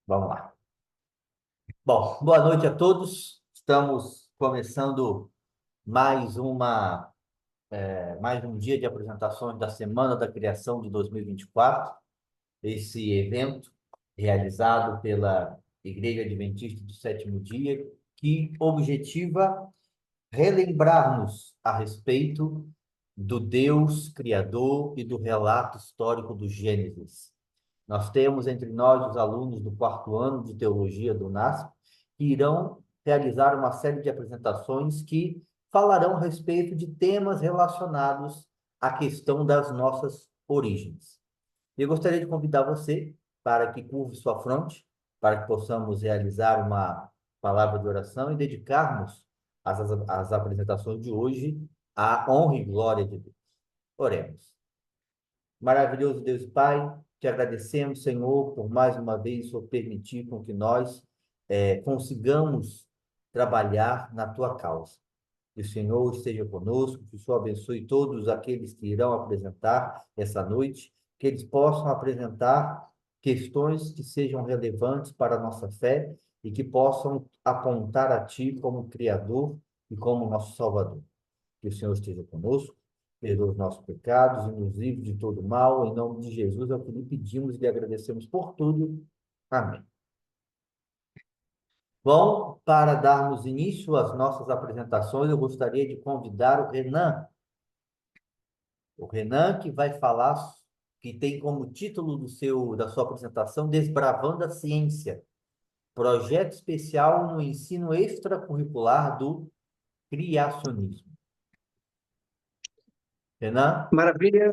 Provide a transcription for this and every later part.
Vamos lá. Bom, boa noite a todos. Estamos começando mais uma, mais um dia de apresentações da Semana da Criação de 2024. Esse evento realizado pela Igreja Adventista do Sétimo Dia, que objetiva relembrar-nos a respeito do Deus Criador e do relato histórico do Gênesis. Nós temos entre nós os alunos do quarto ano de teologia do NASP, que irão realizar uma série de apresentações que falarão a respeito de temas relacionados à questão das nossas origens. Eu gostaria de convidar você para que curve sua fronte, para que possamos realizar uma palavra de oração e dedicarmos as apresentações de hoje à honra e glória de Deus. Oremos. Maravilhoso Deus e Pai, te agradecemos, Senhor, por mais uma vez por permitir com que nós consigamos trabalhar na tua causa. Que o Senhor esteja conosco, que o Senhor abençoe todos aqueles que irão apresentar essa noite, que eles possam apresentar questões que sejam relevantes para a nossa fé e que possam apontar a Ti como Criador e como nosso Salvador. Que o Senhor esteja conosco, perdoe os nossos pecados e nos livre de todo mal. Em nome de Jesus é o que lhe pedimos e lhe agradecemos por tudo. Amém. Bom, para darmos início às nossas apresentações, eu gostaria de convidar o Renan. O Renan que vai falar, que tem como título da sua apresentação Desbravando a Ciência, projeto especial no ensino extracurricular do criacionismo. Renan, Maravilha.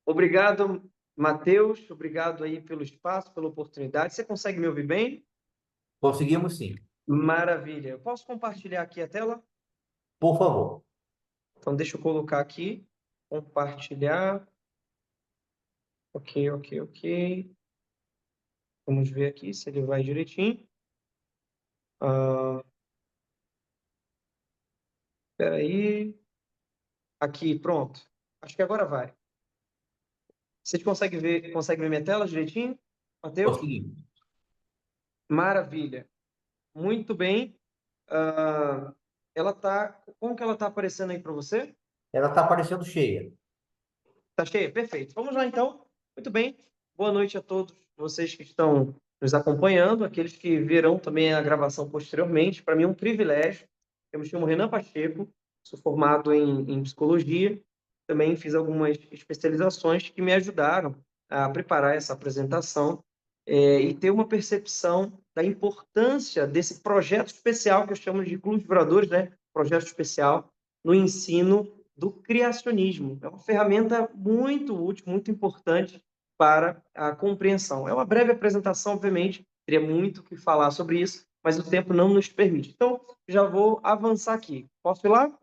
Obrigado, Matheus. Obrigado aí pelo espaço, pela oportunidade. Você consegue me ouvir bem? conseguimos sim. Maravilha. Eu posso compartilhar aqui a tela? Por favor. Então, deixa eu colocar aqui. Compartilhar. Ok, ok, ok. Vamos ver aqui se ele vai direitinho. Espera aí. Aqui, pronto. Acho que agora vai. Vocês conseguem ver minha tela direitinho? Matheus? Conseguimos. Maravilha. Muito bem. Ah, como que ela está aparecendo aí para você? Ela está aparecendo cheia. Tá cheio? Perfeito. Vamos lá, então. Muito bem. Boa noite a todos vocês que estão nos acompanhando, aqueles que verão também a gravação posteriormente. Para mim é um privilégio. Eu me chamo Renan Pacheco, sou formado em psicologia. Também fiz algumas especializações que me ajudaram a preparar essa apresentação e ter uma percepção da importância desse projeto especial que eu chamo de Clube de Bradores, né? Projeto especial no ensino do criacionismo. É uma ferramenta muito útil, muito importante para a compreensão. É uma breve apresentação, obviamente, teria muito o que falar sobre isso, mas o tempo não nos permite. Então, já vou avançar aqui. Posso ir lá?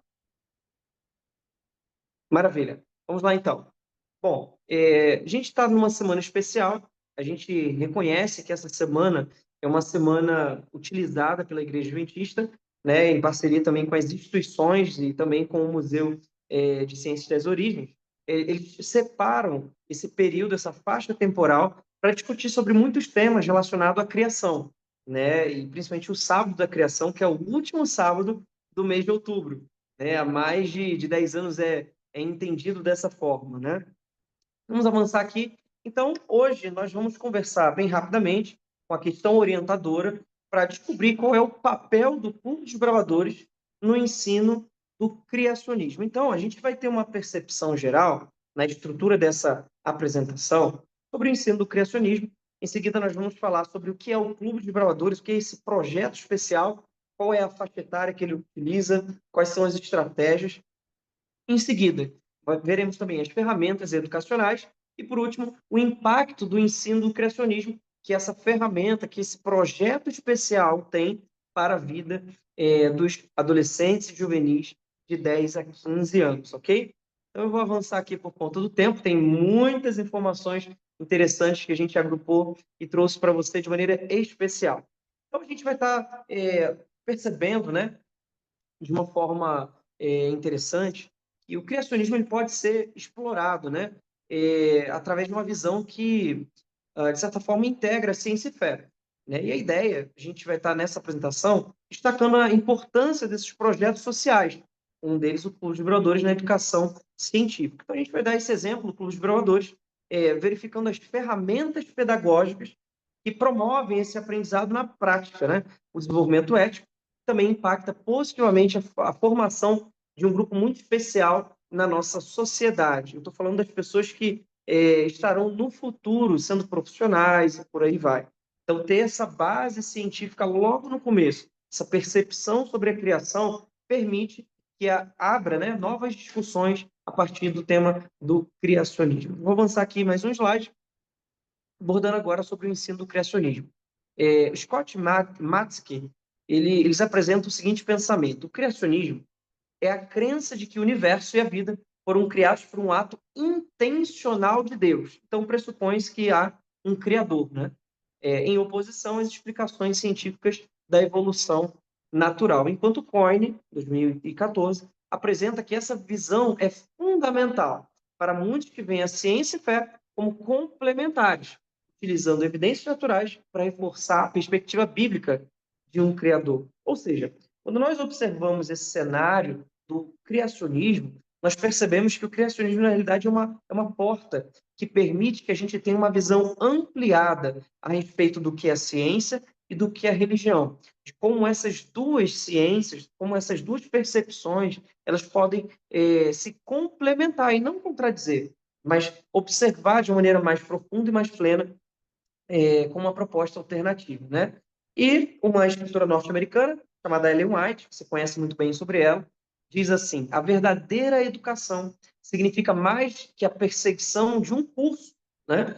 Maravilha. Vamos lá, então. Bom, a gente está numa semana especial. A gente reconhece que essa semana é uma semana utilizada pela Igreja Adventista, né, em parceria também com as instituições e também com o Museu de Ciências das Origens. Eles separam esse período, essa faixa temporal, para discutir sobre muitos temas relacionados à criação, né, e principalmente o sábado da criação, que é o último sábado do mês de outubro. Né, há mais de 10 anos é entendido dessa forma, né? Vamos avançar aqui. Então, hoje nós vamos conversar bem rapidamente com a questão orientadora para descobrir qual é o papel do Clube dos Bravadores no ensino do criacionismo. Então, a gente vai ter uma percepção geral na estrutura dessa apresentação sobre o ensino do criacionismo. Em seguida, nós vamos falar sobre o que é o Clube dos Bravadores, o que é esse projeto especial, qual é a faixa etária que ele utiliza, quais são as estratégias. Em seguida, veremos também as ferramentas educacionais e, por último, o impacto do ensino do criacionismo, que essa ferramenta, que esse projeto especial tem para a vida dos adolescentes e juvenis de 10 a 15 anos, ok? Então, eu vou avançar aqui por conta do tempo, tem muitas informações interessantes que a gente agrupou e trouxe para você de maneira especial. Então, a gente vai estar percebendo, né, de uma forma interessante, e o criacionismo ele pode ser explorado, né, através de uma visão que, de certa forma, integra ciência e fé. né? E a ideia, a gente vai estar nessa apresentação destacando a importância desses projetos sociais. Um deles, o Clube de Bravadores na educação científica. Então, a gente vai dar esse exemplo do Clube de Bravadores, verificando as ferramentas pedagógicas que promovem esse aprendizado na prática, né? O desenvolvimento ético também impacta positivamente a formação de um grupo muito especial na nossa sociedade. Eu estou falando das pessoas que estarão no futuro sendo profissionais e por aí vai. Então, ter essa base científica logo no começo, essa percepção sobre a criação, permite que abra, né, novas discussões a partir do tema do criacionismo. Vou avançar aqui mais um slide, abordando agora sobre o ensino do criacionismo. Scott Matsky, eles apresentam o seguinte pensamento: o criacionismo é a crença de que o universo e a vida foram criados por um ato intencional de Deus. Então, pressupõe-se que há um criador, né? Em oposição às explicações científicas da evolução natural. Enquanto Coyne, 2014, apresenta que essa visão é fundamental para muitos que veem a ciência e fé como complementares, utilizando evidências naturais para reforçar a perspectiva bíblica de um criador. Ou seja, quando nós observamos esse cenário do criacionismo, nós percebemos que o criacionismo, na realidade, é uma porta que permite que a gente tenha uma visão ampliada a respeito do que é a ciência e do que é a religião, de como essas duas ciências, como essas duas percepções, elas podem se complementar e não contradizer, mas observar de uma maneira mais profunda e mais plena com uma proposta alternativa, né? E uma escritora norte-americana, chamada Ellen White, você conhece muito bem sobre ela, diz assim: a verdadeira educação significa mais que a perseguição de um curso, né,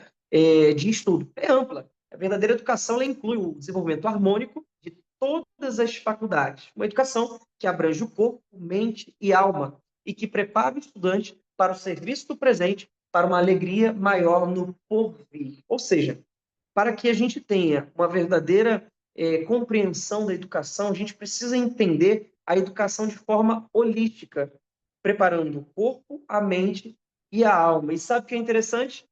de estudo. É ampla. A verdadeira educação ela inclui o desenvolvimento harmônico de todas as faculdades. Uma educação que abrange o corpo, mente e alma e que prepara o estudante para o serviço do presente, para uma alegria maior no porvir. Ou seja, para que a gente tenha uma verdadeira compreensão da educação, a gente precisa entender a educação de forma holística, preparando o corpo, a mente e a alma. E sabe o que é interessante?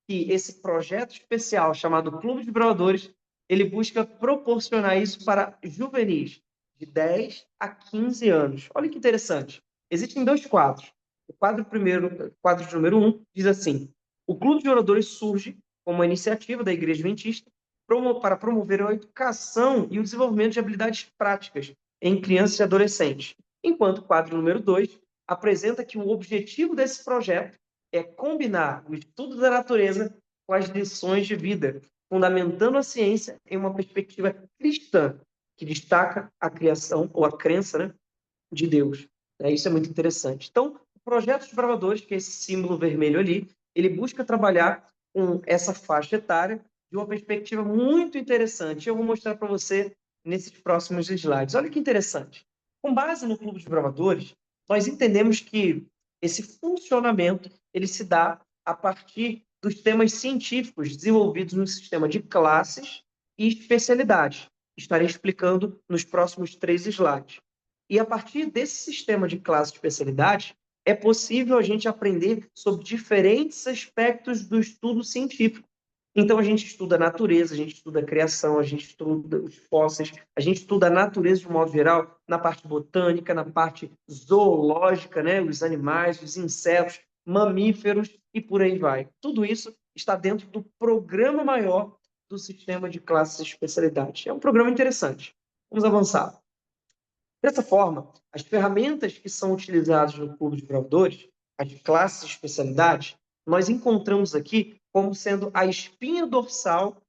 Que esse projeto especial chamado Clube de Bravadores, ele busca proporcionar isso para juvenis de 10 a 15 anos. Olha que interessante. Existem dois quadros. O quadro primeiro, quadro de número 1, diz assim: o Clube de Oradores surge como uma iniciativa da Igreja Adventista para promover a educação e o desenvolvimento de habilidades práticas em crianças e adolescentes. Enquanto o quadro número 2 apresenta que o objetivo desse projeto é combinar o estudo da natureza com as lições de vida, fundamentando a ciência em uma perspectiva cristã que destaca a criação ou a crença, né, de Deus. Isso é muito interessante. Então, o projeto dos bravadores, que é esse símbolo vermelho ali, ele busca trabalhar com essa faixa etária de uma perspectiva muito interessante. Eu vou mostrar para você nesses próximos slides. Olha que interessante. Com base no Clube de Bravadores, nós entendemos que esse funcionamento ele se dá a partir dos temas científicos desenvolvidos no sistema de classes e especialidades. Estarei explicando nos próximos 3 slides. E a partir desse sistema de classe e especialidade, é possível a gente aprender sobre diferentes aspectos do estudo científico. Então, a gente estuda a natureza, a gente estuda a criação, a gente estuda os fósseis, a gente estuda a natureza de um modo geral, na parte botânica, na parte zoológica, né? Os animais, os insetos, mamíferos e por aí vai. Tudo isso está dentro do programa maior do sistema de classes e especialidades. É um programa interessante. Vamos avançar. Dessa forma, as ferramentas que são utilizadas no Clube de Bravadores, as classes e especialidades, nós encontramos aqui como sendo a espinha dorsal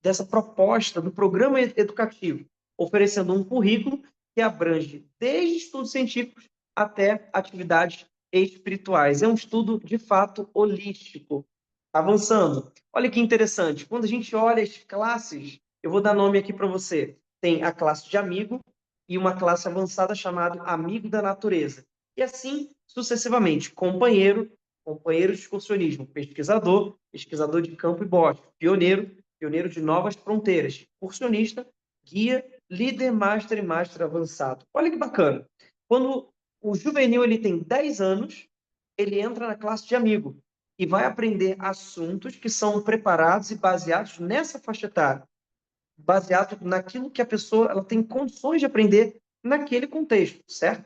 dessa proposta do programa educativo, oferecendo um currículo que abrange desde estudos científicos até atividades espirituais. É um estudo, de fato, holístico. Avançando. Olha que interessante. Quando a gente olha as classes, eu vou dar nome aqui para você. Tem a classe de amigo, e uma classe avançada chamada amigo da natureza. E assim sucessivamente, companheiro, companheiro de excursionismo, pesquisador, pesquisador de campo e bosque, pioneiro, pioneiro de novas fronteiras, excursionista, guia, líder, master e master avançado. Olha que bacana. Quando o juvenil ele tem 10 anos, ele entra na classe de amigo e vai aprender assuntos que são preparados e baseados nessa faixa etária. baseado naquilo que a pessoa ela tem condições de aprender naquele contexto, certo?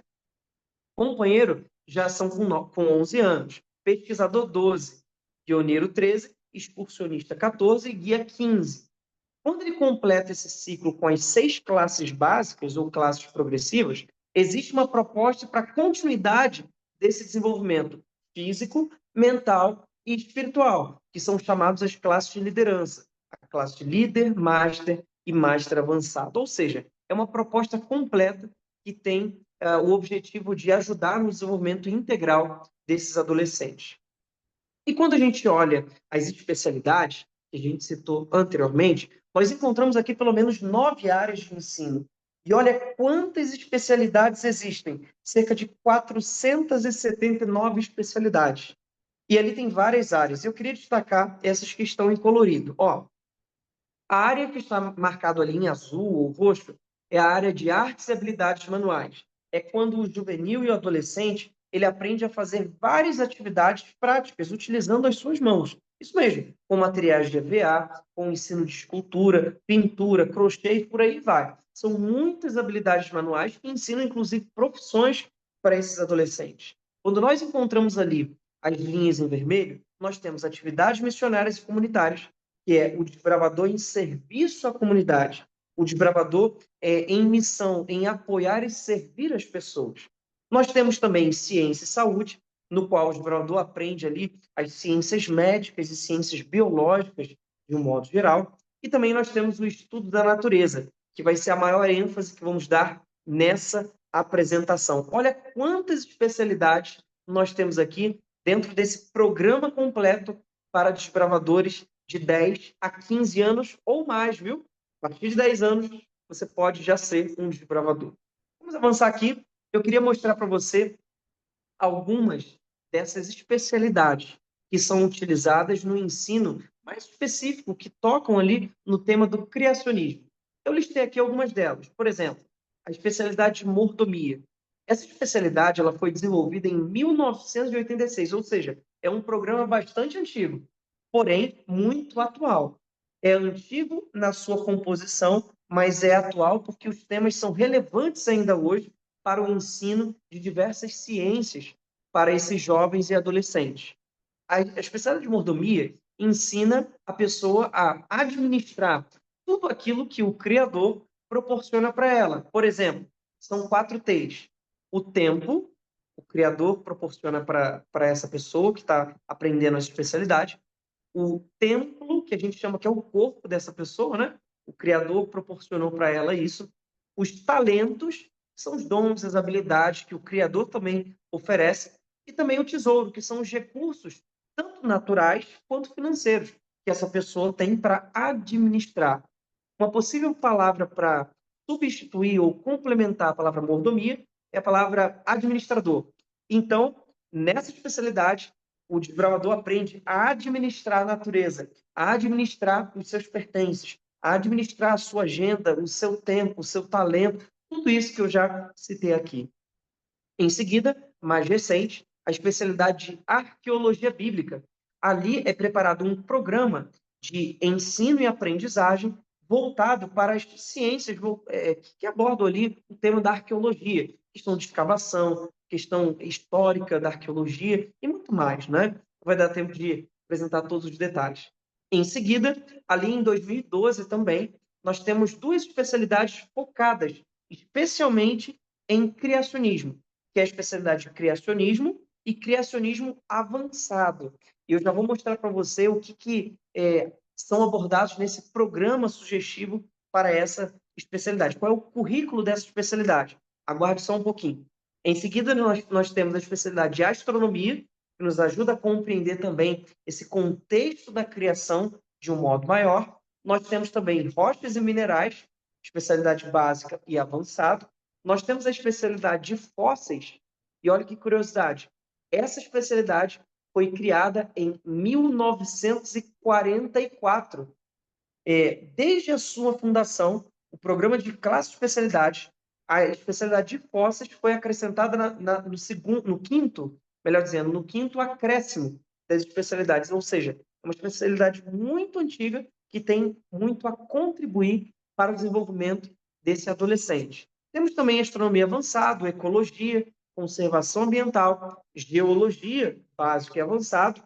Companheiro já são com 11 anos, pesquisador 12, pioneiro 13, excursionista 14 e guia 15. Quando ele completa esse ciclo com as 6 classes básicas ou classes progressivas, existe uma proposta para continuidade desse desenvolvimento físico, mental e espiritual, que são chamados as classes de liderança, a classe de líder, master e master avançado. Ou seja, é uma proposta completa que tem o objetivo de ajudar no desenvolvimento integral desses adolescentes. E quando a gente olha as especialidades, que a gente citou anteriormente, nós encontramos aqui pelo menos 9 áreas de ensino. E olha quantas especialidades existem, cerca de 479 especialidades. E ali tem várias áreas. Eu queria destacar essas que estão em colorido. Ó, a área que está marcada ali em azul ou roxo é a área de artes e habilidades manuais. É quando o juvenil e o adolescente ele aprende a fazer várias atividades práticas utilizando as suas mãos. Isso mesmo, com materiais de EVA, com ensino de escultura, pintura, crochê e por aí vai. São muitas habilidades manuais que ensinam, inclusive, profissões para esses adolescentes. Quando nós encontramos ali as linhas em vermelho, nós temos atividades missionárias e comunitárias, que é o desbravador em serviço à comunidade, o desbravador em missão, em apoiar e servir as pessoas. Nós temos também ciência e saúde, no qual o desbravador aprende ali as ciências médicas e ciências biológicas, de um modo geral, e também nós temos o estudo da natureza, que vai ser a maior ênfase que vamos dar nessa apresentação. Olha quantas especialidades nós temos aqui dentro desse programa completo para desbravadores de 10 a 15 anos ou mais, viu? A partir de 10 anos, você pode já ser um desbravador. Vamos avançar aqui. Eu queria mostrar para você algumas dessas especialidades que são utilizadas no ensino mais específico, que tocam ali no tema do criacionismo. Eu listei aqui algumas delas. Por exemplo, a especialidade de mordomia. Essa especialidade ela foi desenvolvida em 1986, ou seja, é um programa bastante antigo, porém muito atual. É antigo na sua composição, mas é atual porque os temas são relevantes ainda hoje para o ensino de diversas ciências para esses jovens e adolescentes. A especialidade de mordomia ensina a pessoa a administrar tudo aquilo que o Criador proporciona para ela. Por exemplo, são 4 T's. O tempo, o Criador proporciona para essa pessoa que está aprendendo a especialidade. O templo, que a gente chama que é o corpo dessa pessoa, né? O Criador proporcionou para ela isso. Os talentos são os dons, as habilidades que o Criador também oferece. E também o tesouro, que são os recursos, tanto naturais quanto financeiros, que essa pessoa tem para administrar. Uma possível palavra para substituir ou complementar a palavra mordomia é a palavra administrador. Então, nessa especialidade, o desbravador aprende a administrar a natureza, a administrar os seus pertences, a administrar a sua agenda, o seu tempo, o seu talento, tudo isso que eu já citei aqui. Em seguida, mais recente, a especialidade de arqueologia bíblica. Ali é preparado um programa de ensino e aprendizagem voltado para as ciências que abordam ali o tema da arqueologia, questão de escavação, questão histórica da arqueologia e muito mais, né? Não vai dar tempo de apresentar todos os detalhes. Em seguida, ali em 2012 também, nós temos 2 especialidades focadas especialmente em criacionismo, que é a especialidade de criacionismo e criacionismo avançado. E eu já vou mostrar para você o que são abordados nesse programa sugestivo para essa especialidade. Qual é o currículo dessa especialidade? Aguarde só um pouquinho. Em seguida, nós temos a especialidade de astronomia, que nos ajuda a compreender também esse contexto da criação de um modo maior. Nós temos também rochas e minerais, especialidade básica e avançado. Nós temos a especialidade de fósseis, e olha que curiosidade, essa especialidade foi criada em 1944. Desde a sua fundação, o programa de classe de especialidades, a especialidade de fósseis foi acrescentada no quinto, melhor dizendo, no quinto acréscimo das especialidades, ou seja, é uma especialidade muito antiga que tem muito a contribuir para o desenvolvimento desse adolescente. Temos também astronomia avançada, ecologia, conservação ambiental, geologia básico e avançado,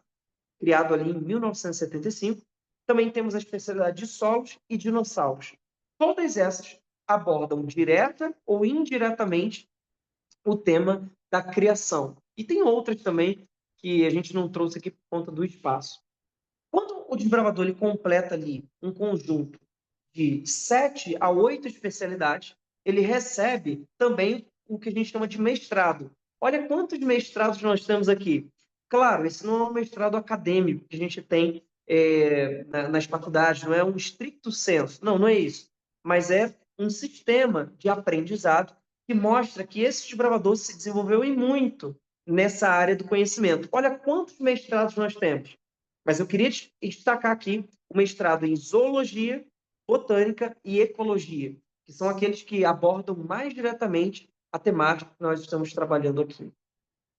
criado ali em 1975. Também temos a especialidade de solos e dinossauros. Todas essas abordam direta ou indiretamente o tema da criação. E tem outras também que a gente não trouxe aqui por conta do espaço. Quando o desbravador ele completa ali um conjunto de 7 a 8 especialidades, ele recebe também o que a gente chama de mestrado. Olha quantos mestrados nós temos aqui. Claro, esse não é um mestrado acadêmico que a gente tem nas faculdades, não é um stricto sensu, não é isso. Mas é um sistema de aprendizado que mostra que esse desbravador se desenvolveu em muito nessa área do conhecimento. Olha quantos mestrados nós temos. Mas eu queria destacar aqui o mestrado em zoologia, botânica e ecologia, que são aqueles que abordam mais diretamente a temática que nós estamos trabalhando aqui.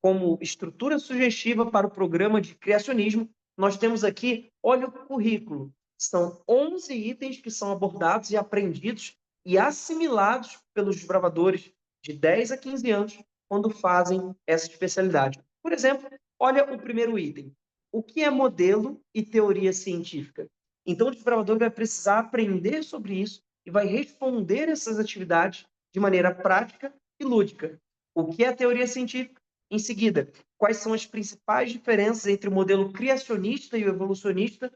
Como estrutura sugestiva para o programa de criacionismo, nós temos aqui, olha o currículo, são 11 itens que são abordados e aprendidos e assimilados pelos desbravadores de 10 a 15 anos quando fazem essa especialidade. Por exemplo, olha o primeiro item. O que é modelo e teoria científica? Então, o desbravador vai precisar aprender sobre isso e vai responder essas atividades de maneira prática e lúdica. O que é teoria científica? Em seguida, quais são as principais diferenças entre o modelo criacionista e o evolucionista?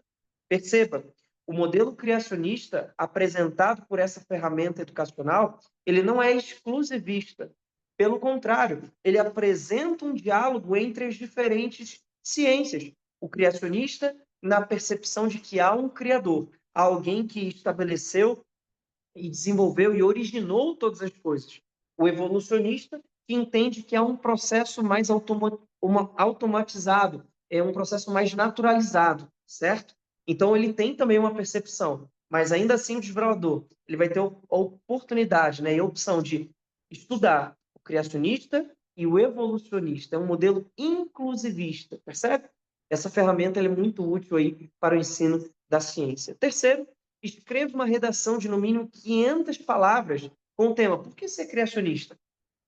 Perceba, o modelo criacionista apresentado por essa ferramenta educacional, ele não é exclusivista. Pelo contrário, ele apresenta um diálogo entre as diferentes ciências. O criacionista, na percepção de que há um criador, há alguém que estabeleceu e desenvolveu e originou todas as coisas. O evolucionista, que entende que é um processo mais automatizado, é um processo mais naturalizado, certo? Então, ele tem também uma percepção, mas ainda assim o desbravador ele vai ter a oportunidade, né, e a opção de estudar o criacionista e o evolucionista. É um modelo inclusivista, percebe? Essa ferramenta é muito útil aí para o ensino da ciência. Terceiro, escreva uma redação de no mínimo 500 palavras com o tema por que ser criacionista?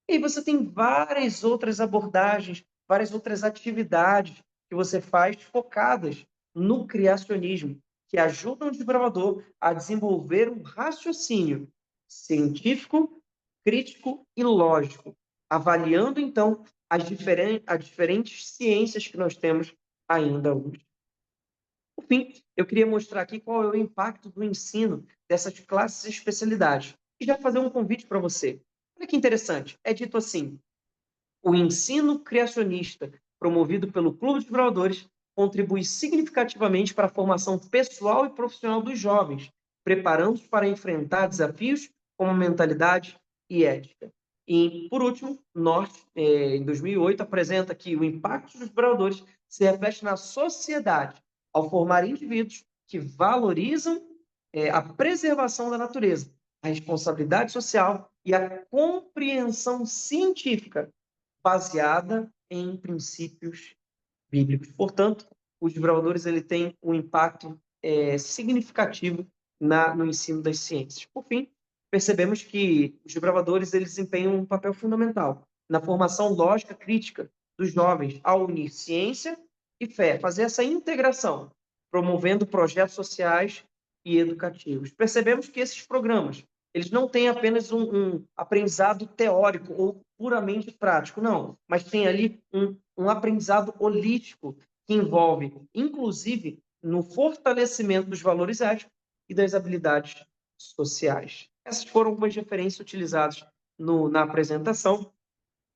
E aí você tem várias outras abordagens, várias outras atividades que você faz focadas no criacionismo, que ajudam o desbravador a desenvolver um raciocínio científico, crítico e lógico, avaliando então as diferentes ciências que nós temos ainda hoje. Por fim, eu queria mostrar aqui qual é o impacto do ensino dessas classes e especialidades. E já fazer um convite para você. Olha que interessante. É dito assim: o ensino criacionista promovido pelo Clube de Exploradores contribui significativamente para a formação pessoal e profissional dos jovens, preparando-os para enfrentar desafios como mentalidade e ética. E, por último, Norte, em 2008, apresenta que o impacto dos exploradores se reflete na sociedade ao formar indivíduos que valorizam a preservação da natureza, a responsabilidade social e a compreensão científica baseada em princípios bíblicos. Portanto, os desbravadores ele tem um impacto significativo no ensino das ciências. Por fim, percebemos que os desbravadores eles desempenham um papel fundamental na formação lógica crítica dos jovens ao unir ciência e fé, fazer essa integração, promovendo projetos sociais e educativos. Percebemos que esses programas eles não têm apenas um aprendizado teórico ou puramente prático, não, mas tem ali um aprendizado holístico que envolve, inclusive, no fortalecimento dos valores éticos e das habilidades sociais. Essas foram algumas referências utilizadas na apresentação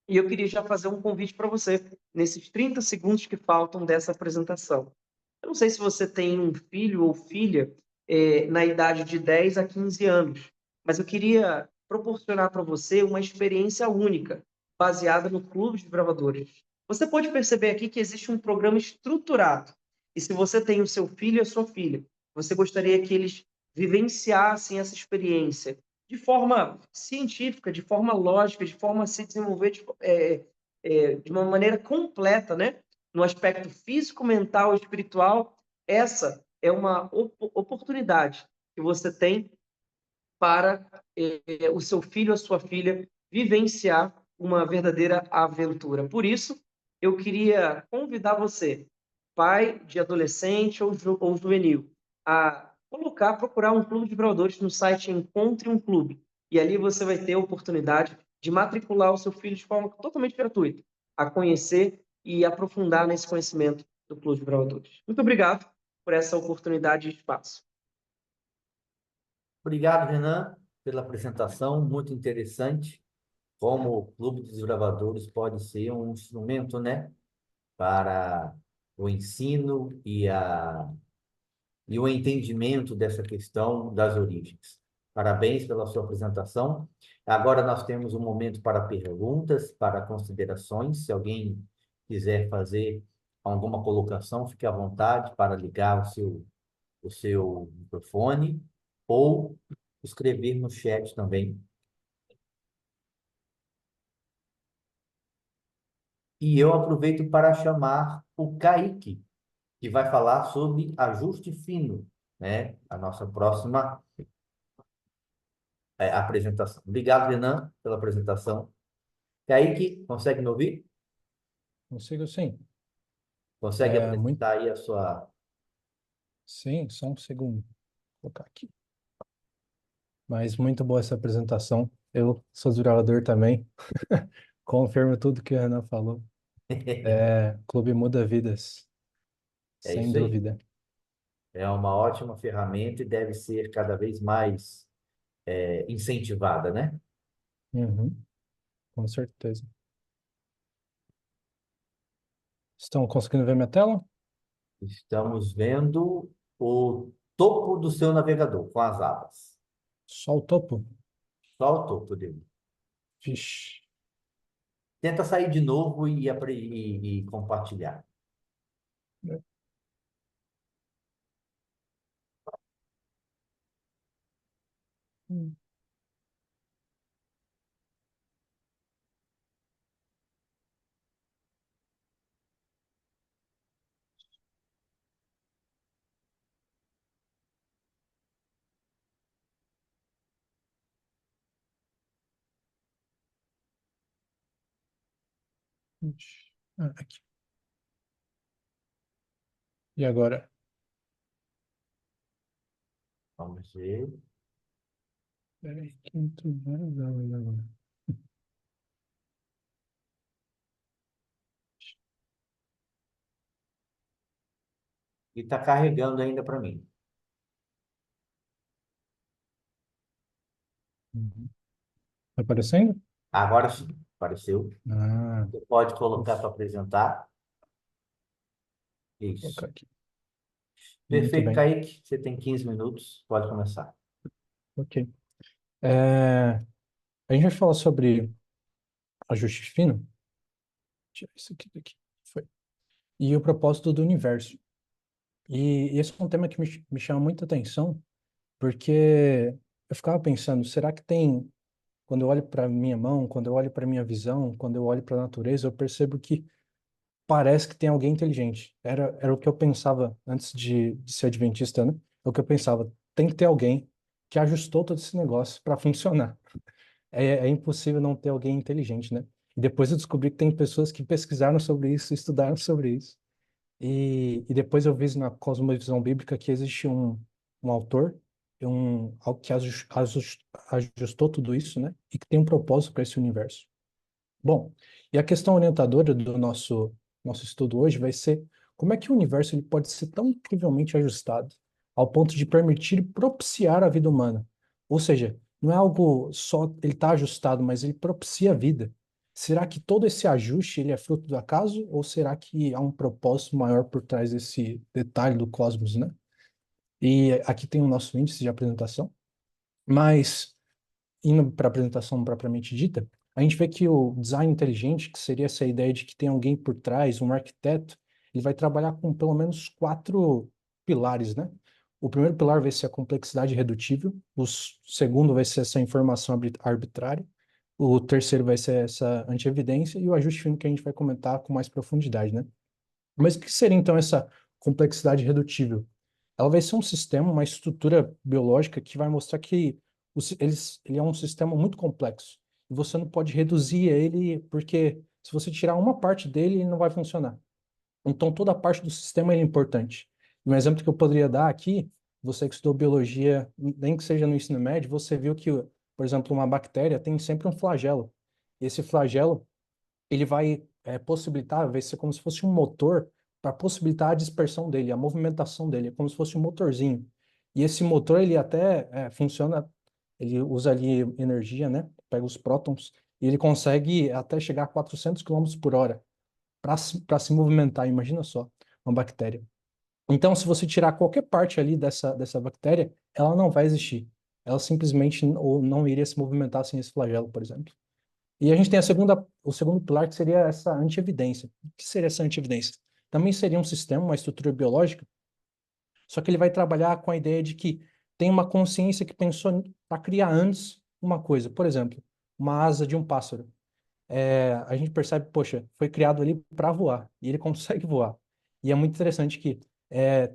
e eu queria já fazer um convite para você nesses 30 segundos que faltam dessa apresentação. Eu não sei se você tem um filho ou filha na idade de 10 a 15 anos, mas eu queria proporcionar para você uma experiência única, baseada no Clube de Bravadores. Você pode perceber aqui que existe um programa estruturado. E se você tem o seu filho e a sua filha, você gostaria que eles vivenciassem essa experiência de forma científica, de forma lógica, de forma a se desenvolver de uma maneira completa, né? No aspecto físico, mental e espiritual, essa é uma oportunidade que você tem para o seu filho ou a sua filha vivenciar uma verdadeira aventura. Por isso, eu queria convidar você, pai de adolescente ou juvenil, a procurar um clube de brawladores no site Encontre um Clube. E ali você vai ter a oportunidade de matricular o seu filho de forma totalmente gratuita, a conhecer e aprofundar nesse conhecimento do clube de brawladores. Muito obrigado por essa oportunidade e espaço. Obrigado, Renan, pela apresentação, muito interessante. Como o Clube dos Desbravadores pode ser um instrumento, né, para o ensino e o entendimento dessa questão das origens. Parabéns pela sua apresentação. Agora nós temos um momento para perguntas, para considerações. Se alguém quiser fazer alguma colocação, fique à vontade para ligar o seu microfone ou escrever no chat também. E eu aproveito para chamar o Kaique, que vai falar sobre ajuste fino, né? A nossa próxima apresentação. Obrigado, Renan, pela apresentação. Kaique, consegue me ouvir? Consigo sim. Consegue Muito, apresentar aí a sua... sim, só um segundo. Vou colocar aqui. Mas muito boa essa apresentação. Eu sou desbravador também. Confirmo tudo que o Renan falou. Clube muda vidas, É sem isso aí. dúvida. É uma ótima ferramenta e deve ser cada vez mais incentivada, né? Uhum, com certeza. Estão conseguindo ver minha tela? Estamos vendo o topo do seu navegador com as abas. Só o topo? Só o topo dele. Vixe. Tenta sair de novo e compartilhar. Hum. Vixe. Aqui. E agora? Vamos ver. Peraí, quinto, agora. E está carregando ainda para mim. Uhum. Tá aparecendo? Agora sim, apareceu. Ah, Você pode colocar ufa. para apresentar. Vou Isso. colocar aqui. Muito Perfeito, bem. Kaique. Você tem 15 minutos. Pode começar. Ok. É, a gente vai falar sobre ajuste fino. Tirar isso aqui daqui. Foi. E o propósito do universo. E esse é um tema que me chama muita atenção, porque eu ficava pensando, será que tem, quando eu olho para minha mão, quando eu olho para minha visão, quando eu olho para a natureza, eu percebo que parece que tem alguém inteligente. Era o que eu pensava antes de ser adventista, né? É o que eu pensava, tem que ter alguém que ajustou todo esse negócio para funcionar. É impossível não ter alguém inteligente, né? E depois eu descobri que tem pessoas que pesquisaram sobre isso, estudaram sobre isso. E depois eu vi na cosmovisão bíblica que existe um autor, que ajustou tudo isso, né? E que tem um propósito para esse universo. Bom, e a questão orientadora do nosso estudo hoje vai ser como é que o universo ele pode ser tão incrivelmente ajustado ao ponto de permitir e propiciar a vida humana. Ou seja, não é algo só ele está ajustado, mas ele propicia a vida. Será que todo esse ajuste ele é fruto do acaso ou será que há um propósito maior por trás desse detalhe do cosmos, né? E aqui tem o nosso índice de apresentação, mas indo para a apresentação propriamente dita, a gente vê que o design inteligente, que seria essa ideia de que tem alguém por trás, um arquiteto, ele vai trabalhar com pelo menos quatro pilares, né? O primeiro pilar vai ser a complexidade redutível, segundo vai ser essa informação arbitrária, o terceiro vai ser essa antievidência e o ajuste fino que a gente vai comentar com mais profundidade, né? Mas o que seria então essa complexidade redutível? Ela vai ser um sistema, uma estrutura biológica que vai mostrar que ele é um sistema muito complexo. E você não pode reduzir ele, porque se você tirar uma parte dele, ele não vai funcionar. Então, toda a parte do sistema é importante. Um exemplo que eu poderia dar aqui, você que estudou biologia, nem que seja no ensino médio, você viu que, por exemplo, uma bactéria tem sempre um flagelo. Esse flagelo, ele vai possibilitar, vai ser como se fosse um motor para possibilitar a dispersão dele, a movimentação dele, é como se fosse um motorzinho. E esse motor, ele até funciona, ele usa ali energia, né? Pega os prótons, e ele consegue até chegar a 400 quilômetros por hora para se movimentar, imagina só, uma bactéria. Então, se você tirar qualquer parte ali dessa bactéria, ela não vai existir. Ela simplesmente ou não iria se movimentar sem esse flagelo, por exemplo. E a gente tem o segundo pilar, que seria essa antievidência. O que seria essa antievidência? Também seria um sistema, uma estrutura biológica, só que ele vai trabalhar com a ideia de que tem uma consciência que pensou para criar antes uma coisa. Por exemplo, uma asa de um pássaro. A gente percebe, poxa, foi criado ali para voar, e ele consegue voar. E é muito interessante que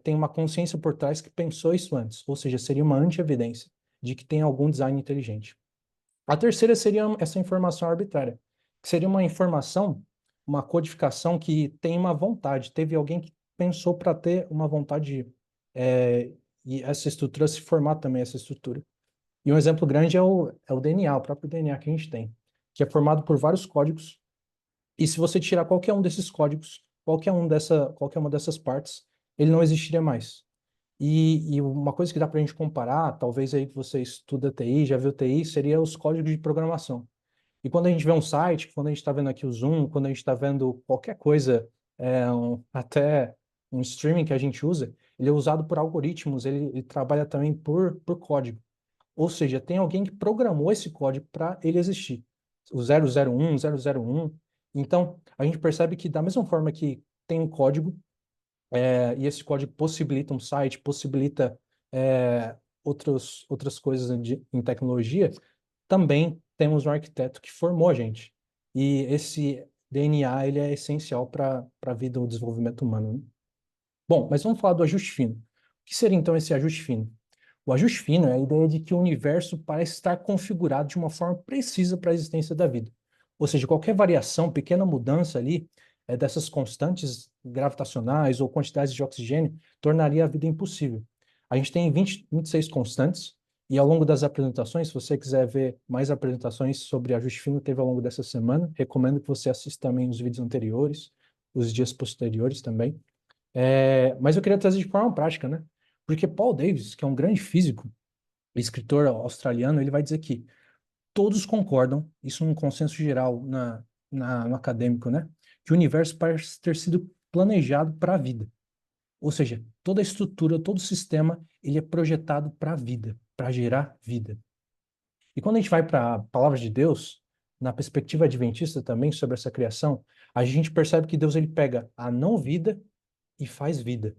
tem uma consciência por trás que pensou isso antes, ou seja, seria uma antievidência de que tem algum design inteligente. A terceira seria essa informação arbitrária, que seria uma informação, uma codificação que tem uma vontade. Teve alguém que pensou para ter uma vontade e essa estrutura se formar também, essa estrutura. E um exemplo grande é o DNA, o próprio DNA que a gente tem, que é formado por vários códigos. E se você tirar qualquer um desses códigos, qualquer uma dessas partes, ele não existiria mais. E uma coisa que dá para a gente comparar, talvez aí que você estuda TI, já viu TI, seria os códigos de programação. E quando a gente vê um site, quando a gente está vendo aqui o Zoom, quando a gente está vendo qualquer coisa, até um streaming que a gente usa, ele é usado por algoritmos, ele trabalha também por código. Ou seja, tem alguém que programou esse código para ele existir. O 001, 001. Então, a gente percebe que da mesma forma que tem um código, e esse código possibilita um site, possibilita outras coisas em tecnologia, também temos um arquiteto que formou a gente. E esse DNA, ele é essencial para a vida do desenvolvimento humano, né? Bom, mas vamos falar do ajuste fino. O que seria então esse ajuste fino? O ajuste fino é a ideia de que o universo parece estar configurado de uma forma precisa para a existência da vida. Ou seja, qualquer variação, pequena mudança ali, dessas constantes gravitacionais ou quantidades de oxigênio, tornaria a vida impossível. A gente tem 26 constantes, e ao longo das apresentações, se você quiser ver mais apresentações sobre ajuste fino, teve ao longo dessa semana, recomendo que você assista também os vídeos anteriores, os dias posteriores também. Mas eu queria trazer de forma prática, né? Porque Paul Davies, que é um grande físico, escritor australiano, ele vai dizer que todos concordam, isso é um consenso geral no acadêmico, né? Que o universo parece ter sido planejado para a vida. Ou seja, toda a estrutura, todo o sistema, ele é projetado para a vida, para gerar vida. E quando a gente vai para a palavra de Deus, na perspectiva adventista também sobre essa criação, a gente percebe que Deus ele pega a não vida e faz vida.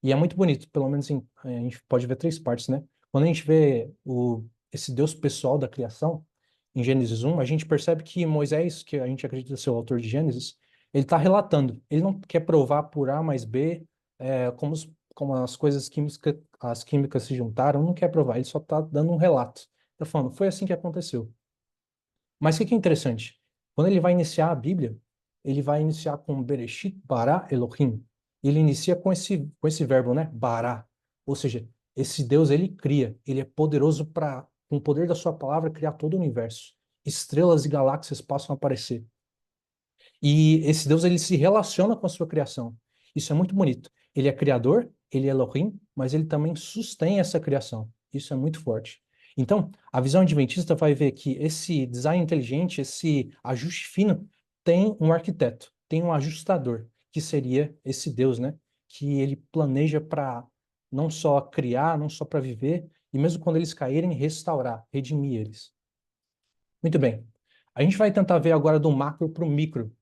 E é muito bonito, pelo menos a gente pode ver três partes, né? Quando a gente vê esse Deus pessoal da criação, em Gênesis 1, a gente percebe que Moisés, que a gente acredita ser o autor de Gênesis, ele está relatando. Ele não quer provar por A mais B, como as coisas as químicas se juntaram, não quer provar, ele só está dando um relato. Está falando, foi assim que aconteceu. Mas o que é interessante? Quando ele vai iniciar a Bíblia, ele vai iniciar com Bereshit bara Elohim. Ele inicia com esse verbo, né? Bara. Ou seja, esse Deus, ele cria. Ele é poderoso para, com o poder da sua palavra, criar todo o universo. Estrelas e galáxias passam a aparecer. E esse Deus, ele se relaciona com a sua criação. Isso é muito bonito. Ele é criador, ele é Elohim, mas ele também sustém essa criação. Isso é muito forte. Então, a visão adventista vai ver que esse design inteligente, esse ajuste fino, tem um arquiteto, tem um ajustador, que seria esse Deus, né? Que ele planeja para não só criar, não só para viver, e mesmo quando eles caírem, restaurar, redimir eles. Muito bem. A gente vai tentar ver agora do macro para o micro.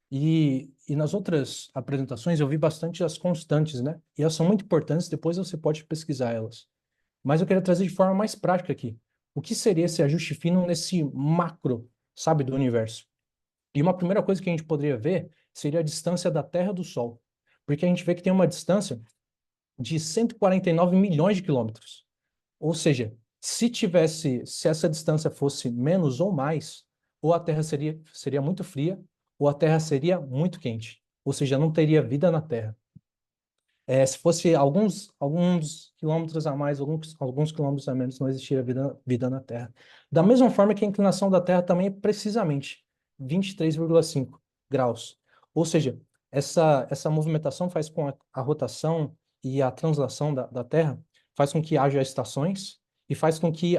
E nas outras apresentações eu vi bastante as constantes, né? E elas são muito importantes, depois você pode pesquisar elas. Mas eu queria trazer de forma mais prática aqui. O que seria esse ajuste fino nesse macro, sabe, do universo? E uma primeira coisa que a gente poderia ver seria a distância da Terra do Sol. Porque a gente vê que tem uma distância de 149 milhões de quilômetros. Ou seja, Se essa distância fosse menos ou mais, ou a Terra seria muito fria, ou a Terra seria muito quente. Ou seja, não teria vida na Terra. Se fosse alguns quilômetros a mais, alguns quilômetros a menos, não existiria vida na Terra. Da mesma forma que a inclinação da Terra também é precisamente 23,5 graus. Ou seja, essa movimentação faz com a rotação e a translação da Terra, faz com que haja estações e faz com que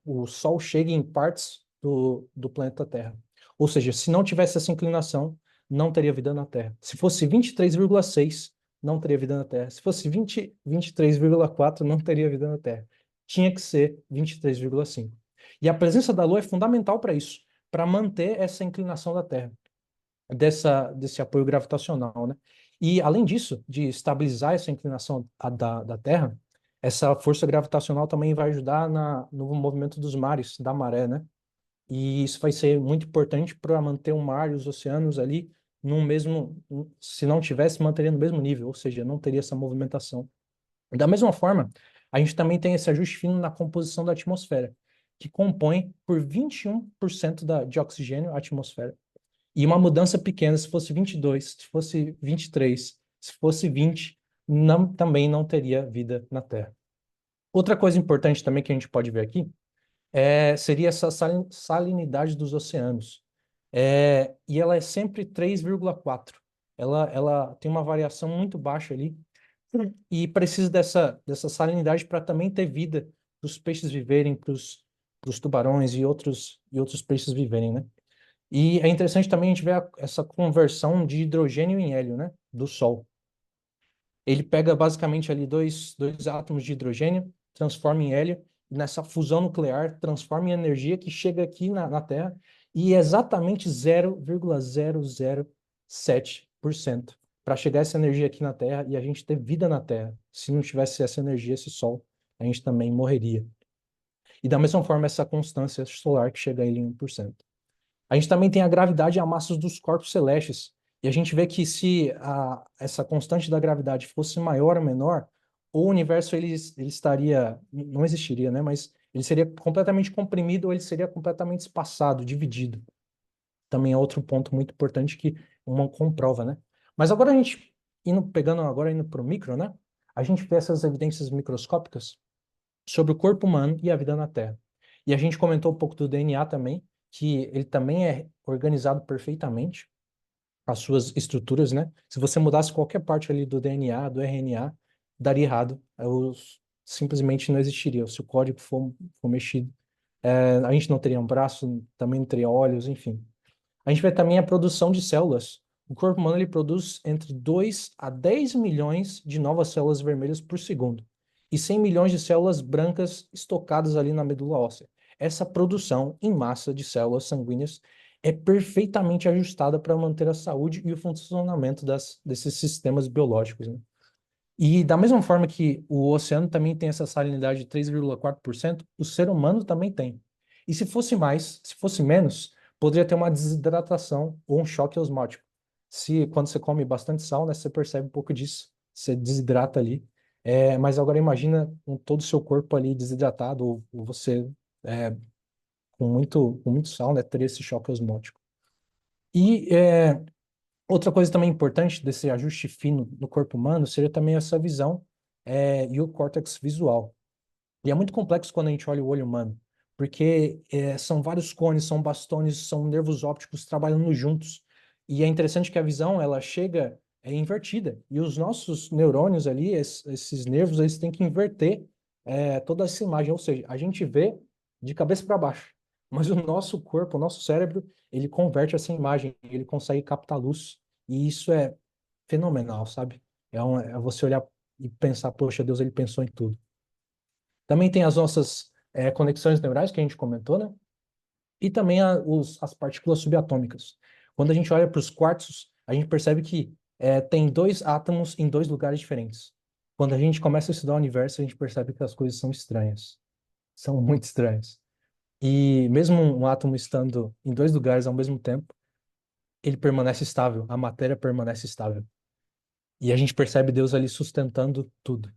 o Sol chegue em partes do planeta Terra. Ou seja, se não tivesse essa inclinação, não teria vida na Terra. Se fosse 23,6, não teria vida na Terra. Se fosse 23,4, não teria vida na Terra. Tinha que ser 23,5. E a presença da Lua é fundamental para isso, para manter essa inclinação da Terra, desse apoio gravitacional, né? E, além disso, de estabilizar essa inclinação da Terra, essa força gravitacional também vai ajudar no movimento dos mares, da maré, né? E isso vai ser muito importante para manter o mar e os oceanos ali no mesmo, se não tivesse, manteria no mesmo nível, ou seja, não teria essa movimentação. Da mesma forma, a gente também tem esse ajuste fino na composição da atmosfera, que compõe por 21% de oxigênio a atmosfera. E uma mudança pequena, se fosse 22, se fosse 23, se fosse 20, também não teria vida na Terra. Outra coisa importante também que a gente pode ver aqui seria essa salinidade dos oceanos. E ela é sempre 3,4. Ela tem uma variação muito baixa ali e precisa dessa salinidade para também ter vida, para os peixes viverem, para os tubarões e outros peixes viverem, né? E é interessante também a gente ver essa conversão de hidrogênio em hélio, né, do Sol. Ele pega basicamente ali dois átomos de hidrogênio, transforma em hélio, e nessa fusão nuclear transforma em energia que chega aqui na Terra e é exatamente 0,007% para chegar essa energia aqui na Terra e a gente ter vida na Terra. Se não tivesse essa energia, esse Sol, a gente também morreria. E da mesma forma, essa constância solar que chega aí em 1%. A gente também tem a gravidade e a massa dos corpos celestes. E a gente vê que se essa constante da gravidade fosse maior ou menor, o universo ele estaria, não existiria, né? Mas ele seria completamente comprimido ou ele seria completamente espaçado, dividido. Também é outro ponto muito importante que uma comprova, né? Mas agora a gente, indo para o micro, né? A gente vê essas evidências microscópicas sobre o corpo humano e a vida na Terra. E a gente comentou um pouco do DNA também, que ele também é organizado perfeitamente, as suas estruturas, né? Se você mudasse qualquer parte ali do DNA, do RNA, daria errado. Simplesmente não existiria. Se o código for mexido, a gente não teria um braço, também não teria olhos, enfim. A gente vê também a produção de células. O corpo humano ele produz entre 2 a 10 milhões de novas células vermelhas por segundo e 100 milhões de células brancas estocadas ali na medula óssea. Essa produção em massa de células sanguíneas é perfeitamente ajustada para manter a saúde e o funcionamento desses sistemas biológicos, né? E da mesma forma que o oceano também tem essa salinidade de 3,4%, o ser humano também tem. E se fosse mais, se fosse menos, poderia ter uma desidratação ou um choque osmótico. Quando você come bastante sal, né, você percebe um pouco disso, você desidrata ali. Mas agora imagina com todo o seu corpo ali desidratado, ou você com muito sal, né, teria esse choque osmótico. E outra coisa também importante desse ajuste fino no corpo humano seria também essa visão e o córtex visual. E é muito complexo quando a gente olha o olho humano, porque são vários cones, são bastones, são nervos ópticos trabalhando juntos. E é interessante que a visão, ela chega invertida. E os nossos neurônios ali, esses nervos, eles têm que inverter toda essa imagem. Ou seja, a gente vê de cabeça para baixo. Mas o nosso corpo, o nosso cérebro, ele converte essa imagem, ele consegue captar luz. E isso é fenomenal, sabe? É você olhar e pensar, poxa, Deus, ele pensou em tudo. Também tem as nossas conexões neurais que a gente comentou, né? E também as partículas subatômicas. Quando a gente olha para os quartos, a gente percebe que tem dois átomos em dois lugares diferentes. Quando a gente começa a estudar o universo, a gente percebe que as coisas são estranhas. São muito estranhas. E mesmo um átomo estando em dois lugares ao mesmo tempo, ele permanece estável, a matéria permanece estável. E a gente percebe Deus ali sustentando tudo,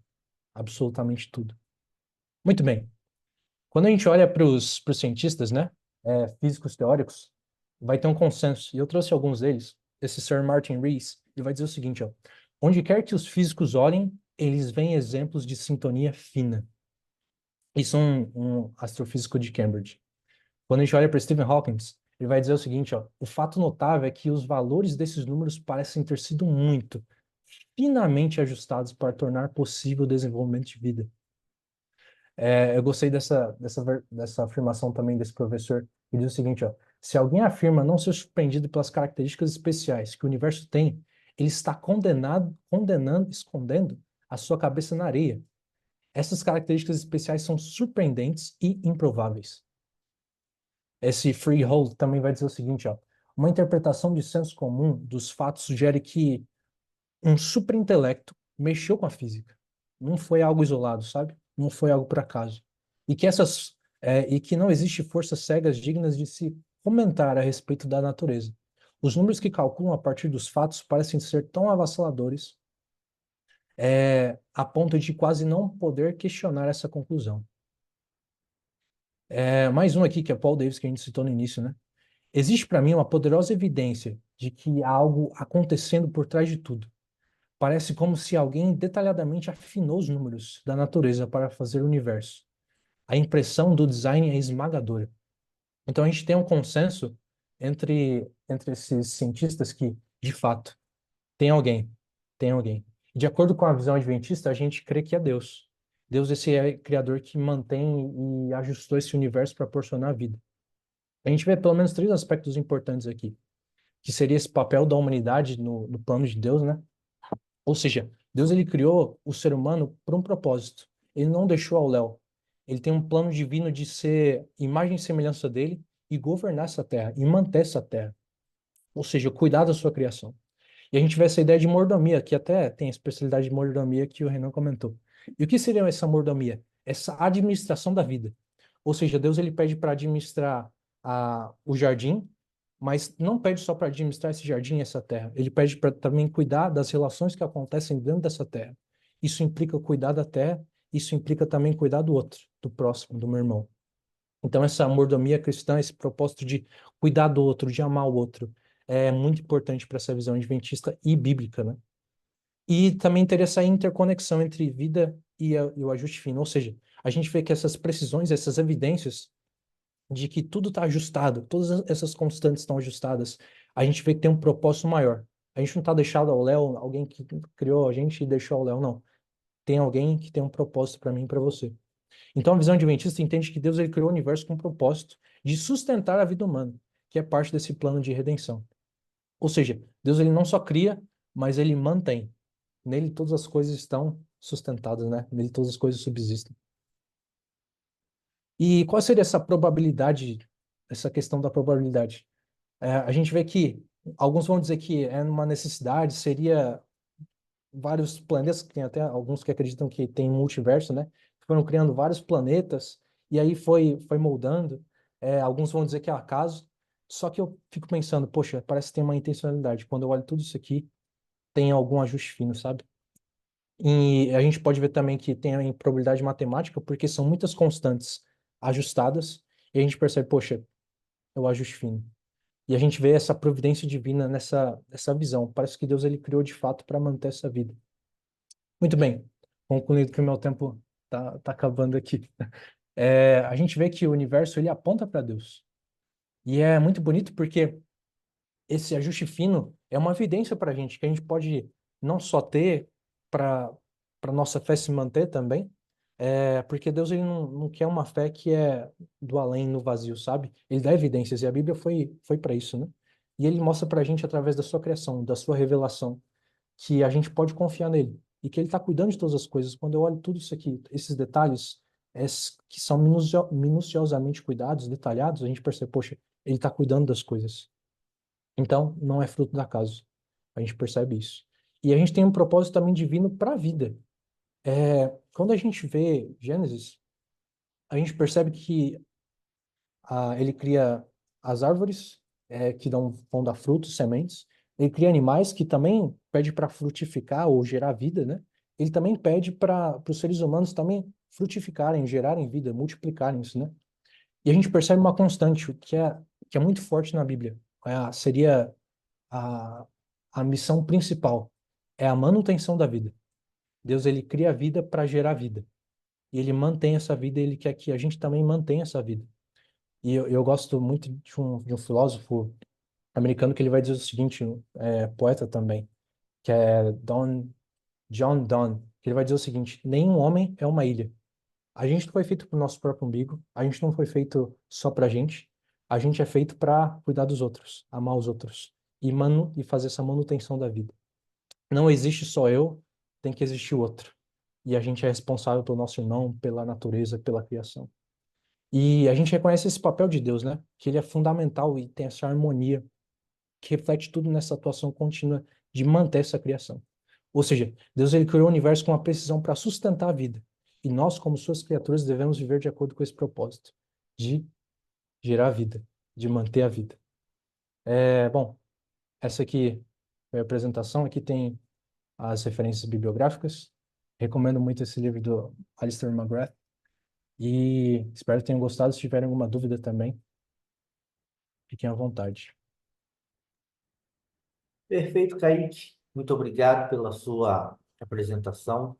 absolutamente tudo. Muito bem. Quando a gente olha para os cientistas, né, físicos teóricos, vai ter um consenso. E eu trouxe alguns deles. Esse Sir Martin Rees, ele vai dizer o seguinte, ó: onde quer que os físicos olhem, eles veem exemplos de sintonia fina. Isso é um astrofísico de Cambridge. Quando a gente olha para Stephen Hawking, ele vai dizer o seguinte, ó: o fato notável é que os valores desses números parecem ter sido muito finamente ajustados para tornar possível o desenvolvimento de vida. Eu gostei dessa afirmação também desse professor, que diz o seguinte, ó: se alguém afirma não ser surpreendido pelas características especiais que o universo tem, ele está escondendo a sua cabeça na areia. Essas características especiais são surpreendentes e improváveis. Esse Freehold também vai dizer o seguinte, ó: uma interpretação de senso comum dos fatos sugere que um superintelecto mexeu com a física. Não foi algo isolado, sabe? Não foi algo por acaso. E que não existe forças cegas dignas de se comentar a respeito da natureza. Os números que calculam a partir dos fatos parecem ser tão avassaladores, a ponto de quase não poder questionar essa conclusão. Mais um aqui, que é Paul Davies, que a gente citou no início, né? Existe para mim uma poderosa evidência de que há algo acontecendo por trás de tudo. Parece como se alguém detalhadamente afinou os números da natureza para fazer o universo. A impressão do design é esmagadora. Então a gente tem um consenso entre esses cientistas que, de fato, tem alguém, tem alguém. De acordo com a visão adventista, a gente crê que é Deus. Deus, esse é o criador que mantém e ajustou esse universo para proporcionar a vida. A gente vê pelo menos três aspectos importantes aqui, que seria esse papel da humanidade no plano de Deus, né? Ou seja, Deus ele criou o ser humano por um propósito. Ele não deixou ao léu. Ele tem um plano divino de ser imagem e semelhança dele e governar essa terra e manter essa terra. Ou seja, cuidar da sua criação. E a gente vê essa ideia de mordomia, que até tem a especialidade de mordomia que o Renan comentou. E o que seria essa mordomia? Essa administração da vida. Ou seja, Deus ele pede para administrar o jardim, mas não pede só para administrar esse jardim e essa terra. Ele pede para também cuidar das relações que acontecem dentro dessa terra. Isso implica cuidar da terra, isso implica também cuidar do outro, do próximo, do meu irmão. Então, essa mordomia cristã, esse propósito de cuidar do outro, de amar o outro, é muito importante para essa visão adventista e bíblica, né? E também ter essa interconexão entre vida e o ajuste fino. Ou seja, a gente vê que essas precisões, essas evidências de que tudo está ajustado, todas essas constantes estão ajustadas, a gente vê que tem um propósito maior. A gente não está deixado ao léu, alguém que criou a gente e deixou ao léu, não. Tem alguém que tem um propósito para mim e para você. Então a visão adventista entende que Deus ele criou o universo com o propósito de sustentar a vida humana, que é parte desse plano de redenção. Ou seja, Deus ele não só cria, mas ele mantém. Nele todas as coisas estão sustentadas, né? Nele todas as coisas subsistem. E qual seria essa probabilidade, essa questão da probabilidade? A gente vê que alguns vão dizer que é uma necessidade, seria vários planetas, tem até alguns que acreditam que tem um multiverso, né? Foram criando vários planetas e aí foi moldando. Alguns vão dizer que é acaso. Só que eu fico pensando, poxa, parece que tem uma intencionalidade. Quando eu olho tudo isso aqui, tem algum ajuste fino, sabe? E a gente pode ver também que tem a improbabilidade matemática, porque são muitas constantes ajustadas, e a gente percebe, poxa, é o ajuste fino. E a gente vê essa providência divina nessa visão. Parece que Deus ele criou de fato para manter essa vida. Muito bem, concluindo que o meu tempo tá acabando aqui. A gente vê que o universo ele aponta para Deus. E é muito bonito porque esse ajuste fino é uma evidência para a gente, que a gente pode não só ter para nossa fé se manter também, porque Deus ele não quer uma fé que é do além, no vazio, sabe? Ele dá evidências, e a Bíblia foi para isso, né? E ele mostra para a gente, através da sua criação, da sua revelação, que a gente pode confiar nele, e que ele está cuidando de todas as coisas. Quando eu olho tudo isso aqui, esses detalhes, que são minuciosamente cuidados, detalhados, a gente percebe, poxa, ele está cuidando das coisas. Então, não é fruto do acaso. A gente percebe isso. E a gente tem um propósito também divino para a vida. Quando a gente vê Gênesis, a gente percebe que ele cria as árvores, que vão dar frutos, sementes. Ele cria animais que também pede para frutificar ou gerar vida, né? Ele também pede para os seres humanos também frutificarem, gerarem vida, multiplicarem isso, né? E a gente percebe uma constante que é muito forte na Bíblia. Seria a, a missão principal, é a manutenção da vida. Deus, ele cria a vida para gerar vida. E ele mantém essa vida, ele quer que a gente também mantenha essa vida. E eu gosto muito de um filósofo americano que ele vai dizer o seguinte, poeta também, que é John Donne, que ele vai dizer o seguinte: nenhum homem é uma ilha. A gente não foi feito para o nosso próprio umbigo, a gente não foi feito só para a gente é feito para cuidar dos outros, amar os outros e fazer essa manutenção da vida. Não existe só eu, tem que existir o outro. E a gente é responsável pelo nosso irmão, pela natureza, pela criação. E a gente reconhece esse papel de Deus, né? Que ele é fundamental e tem essa harmonia que reflete tudo nessa atuação contínua de manter essa criação. Ou seja, Deus ele criou o universo com uma precisão para sustentar a vida. E nós, como suas criaturas, devemos viver de acordo com esse propósito, de gerar vida, de manter a vida. Bom, essa aqui foi a apresentação. Aqui tem as referências bibliográficas. Recomendo muito esse livro do Alistair McGrath. E espero que tenham gostado. Se tiverem alguma dúvida também, fiquem à vontade. Perfeito, Kaique. Muito obrigado pela sua apresentação.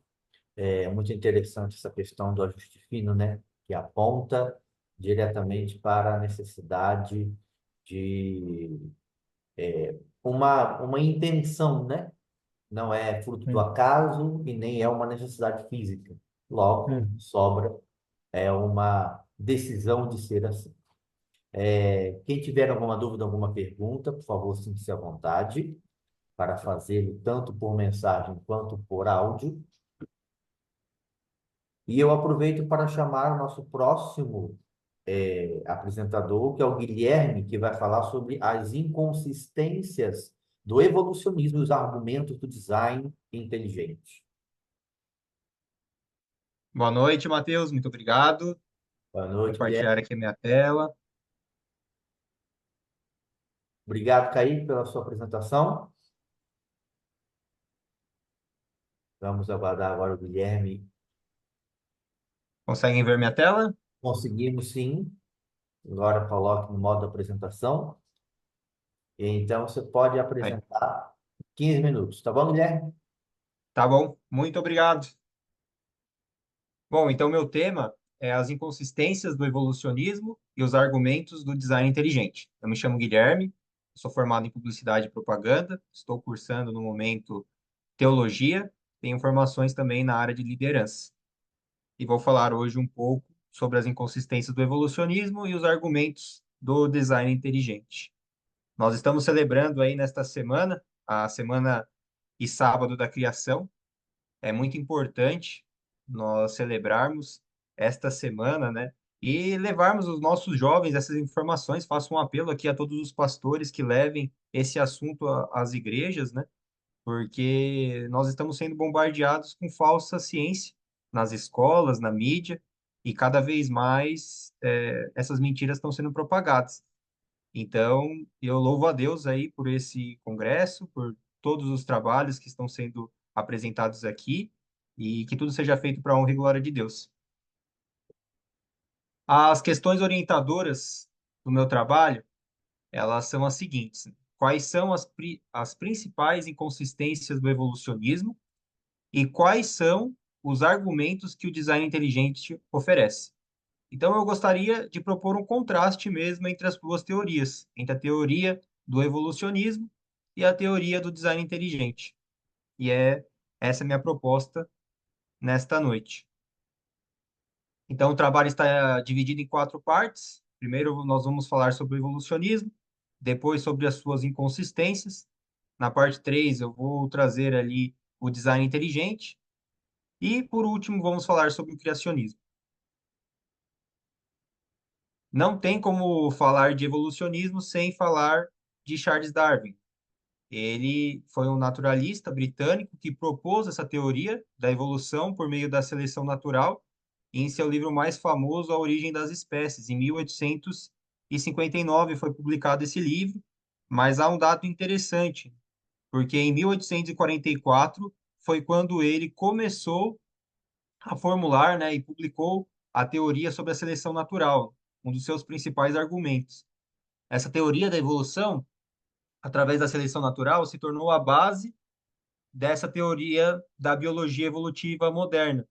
É muito interessante essa questão do ajuste fino, né? Que aponta diretamente para a necessidade de uma intenção, né? Não é fruto do Hum, acaso e nem é uma necessidade física. Logo, hum. sobra é uma decisão de ser assim. Quem tiver alguma dúvida, alguma pergunta, por favor, sinta-se à vontade para fazê-lo tanto por mensagem quanto por áudio. E eu aproveito para chamar o nosso próximo apresentador, que é o Guilherme, que vai falar sobre as inconsistências do evolucionismo e os argumentos do design inteligente. Boa noite, Matheus. Muito obrigado. Boa noite, Guilherme. Compartilhar aqui a minha tela. Obrigado, Kaique, pela sua apresentação. Vamos aguardar agora o Guilherme. Conseguem ver minha tela? Conseguimos sim. Agora coloque no modo apresentação. Então, você pode Aí. apresentar 15 minutos, tá bom, Guilherme? Tá bom. Muito obrigado. Bom, então meu tema é as inconsistências do evolucionismo e os argumentos do design inteligente. Eu me chamo Guilherme, sou formado em publicidade e propaganda, estou cursando no momento teologia, tenho formações também na área de liderança. E vou falar hoje um pouco sobre as inconsistências do evolucionismo e os argumentos do design inteligente. Nós estamos celebrando aí nesta semana, a semana e sábado da criação. É muito importante nós celebrarmos esta semana, né? E levarmos os nossos jovens essas informações. Faço um apelo aqui a todos os pastores que levem esse assunto às igrejas, né? Porque nós estamos sendo bombardeados com falsa ciência nas escolas, na mídia, e cada vez mais essas mentiras estão sendo propagadas. Então, eu louvo a Deus aí por esse congresso, por todos os trabalhos que estão sendo apresentados aqui e que tudo seja feito para a honra e glória de Deus. As questões orientadoras do meu trabalho, elas são as seguintes: quais são as principais inconsistências do evolucionismo e quais são os argumentos que o design inteligente oferece? Então, eu gostaria de propor um contraste mesmo entre as duas teorias, entre a teoria do evolucionismo e a teoria do design inteligente. E essa é a minha proposta nesta noite. Então, o trabalho está dividido em quatro partes. Primeiro, nós vamos falar sobre o evolucionismo, depois sobre as suas inconsistências. Na parte 3, eu vou trazer ali o design inteligente. E, por último, vamos falar sobre o criacionismo. Não tem como falar de evolucionismo sem falar de Charles Darwin. Ele foi um naturalista britânico que propôs essa teoria da evolução por meio da seleção natural em seu livro mais famoso, A Origem das Espécies. Em 1859 foi publicado esse livro, mas há um dado interessante, porque em 1844 foi quando ele começou a formular, né, e publicou a teoria sobre a seleção natural, um dos seus principais argumentos. Essa teoria da evolução, através da seleção natural, se tornou a base dessa teoria da biologia evolutiva moderna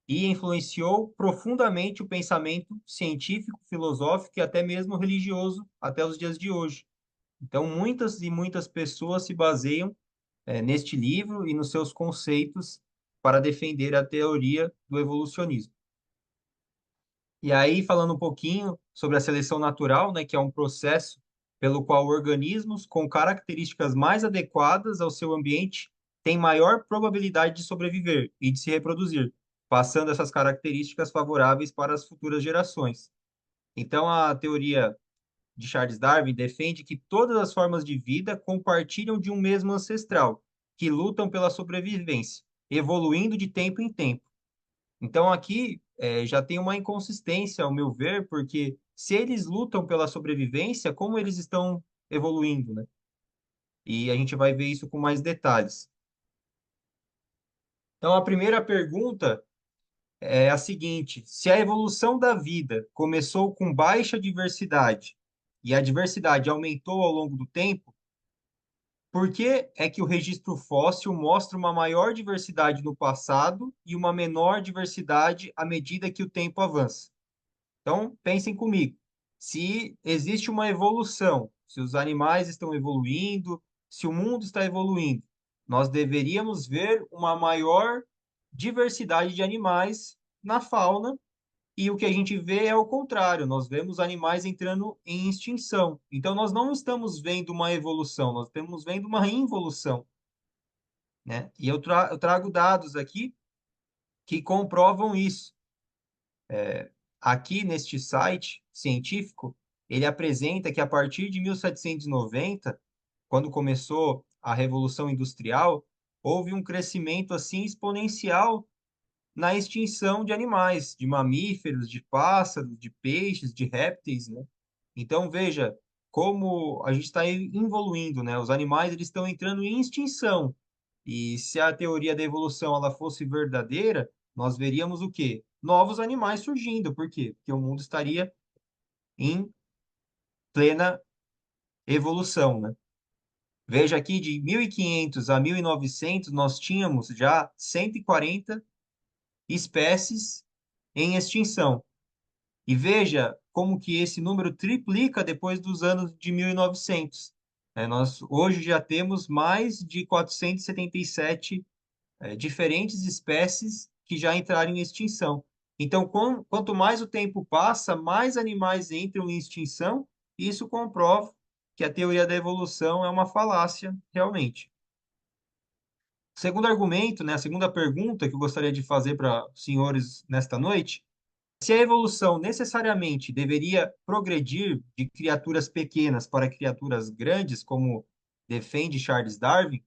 e influenciou profundamente o pensamento científico, filosófico e até mesmo religioso até os dias de hoje. Então, muitas e muitas pessoas se baseiam neste livro e nos seus conceitos para defender a teoria do evolucionismo. E aí, falando um pouquinho sobre a seleção natural, né, que é um processo pelo qual organismos com características mais adequadas ao seu ambiente têm maior probabilidade de sobreviver e de se reproduzir, passando essas características favoráveis para as futuras gerações. Então, a teoria de Charles Darwin defende que todas as formas de vida compartilham de um mesmo ancestral, que lutam pela sobrevivência, evoluindo de tempo em tempo. Então aqui já tem uma inconsistência, ao meu ver, porque se eles lutam pela sobrevivência, como eles estão evoluindo, né? E a gente vai ver isso com mais detalhes. Então a primeira pergunta é a seguinte: se a evolução da vida começou com baixa diversidade e a diversidade aumentou ao longo do tempo, por que é que o registro fóssil mostra uma maior diversidade no passado e uma menor diversidade à medida que o tempo avança? Então, pensem comigo. Se existe uma evolução, se os animais estão evoluindo, se o mundo está evoluindo, nós deveríamos ver uma maior diversidade de animais na fauna, e o que a gente vê é o contrário, nós vemos animais entrando em extinção. Então, nós não estamos vendo uma evolução, nós estamos vendo uma involução, né? E eu trago dados aqui que comprovam isso. Aqui neste site científico, ele apresenta que a partir de 1790, quando começou a Revolução Industrial, houve um crescimento assim exponencial na extinção de animais, de mamíferos, de pássaros, de peixes, de répteis, né? Então veja como a gente está evoluindo, né? Os animais eles estão entrando em extinção. E se a teoria da evolução ela fosse verdadeira, nós veríamos o quê? Novos animais surgindo. Por quê? Porque o mundo estaria em plena evolução, né? Veja aqui, de 1500 a 1900, nós tínhamos já 140 espécies em extinção. E veja como que esse número triplica depois dos anos de 1900. Nós hoje já temos mais de 477 diferentes espécies que já entraram em extinção. Então, quanto mais o tempo passa, mais animais entram em extinção, e isso comprova que a teoria da evolução é uma falácia, realmente. O segundo argumento, né, a segunda pergunta que eu gostaria de fazer para os senhores nesta noite, se a evolução necessariamente deveria progredir de criaturas pequenas para criaturas grandes, como defende Charles Darwin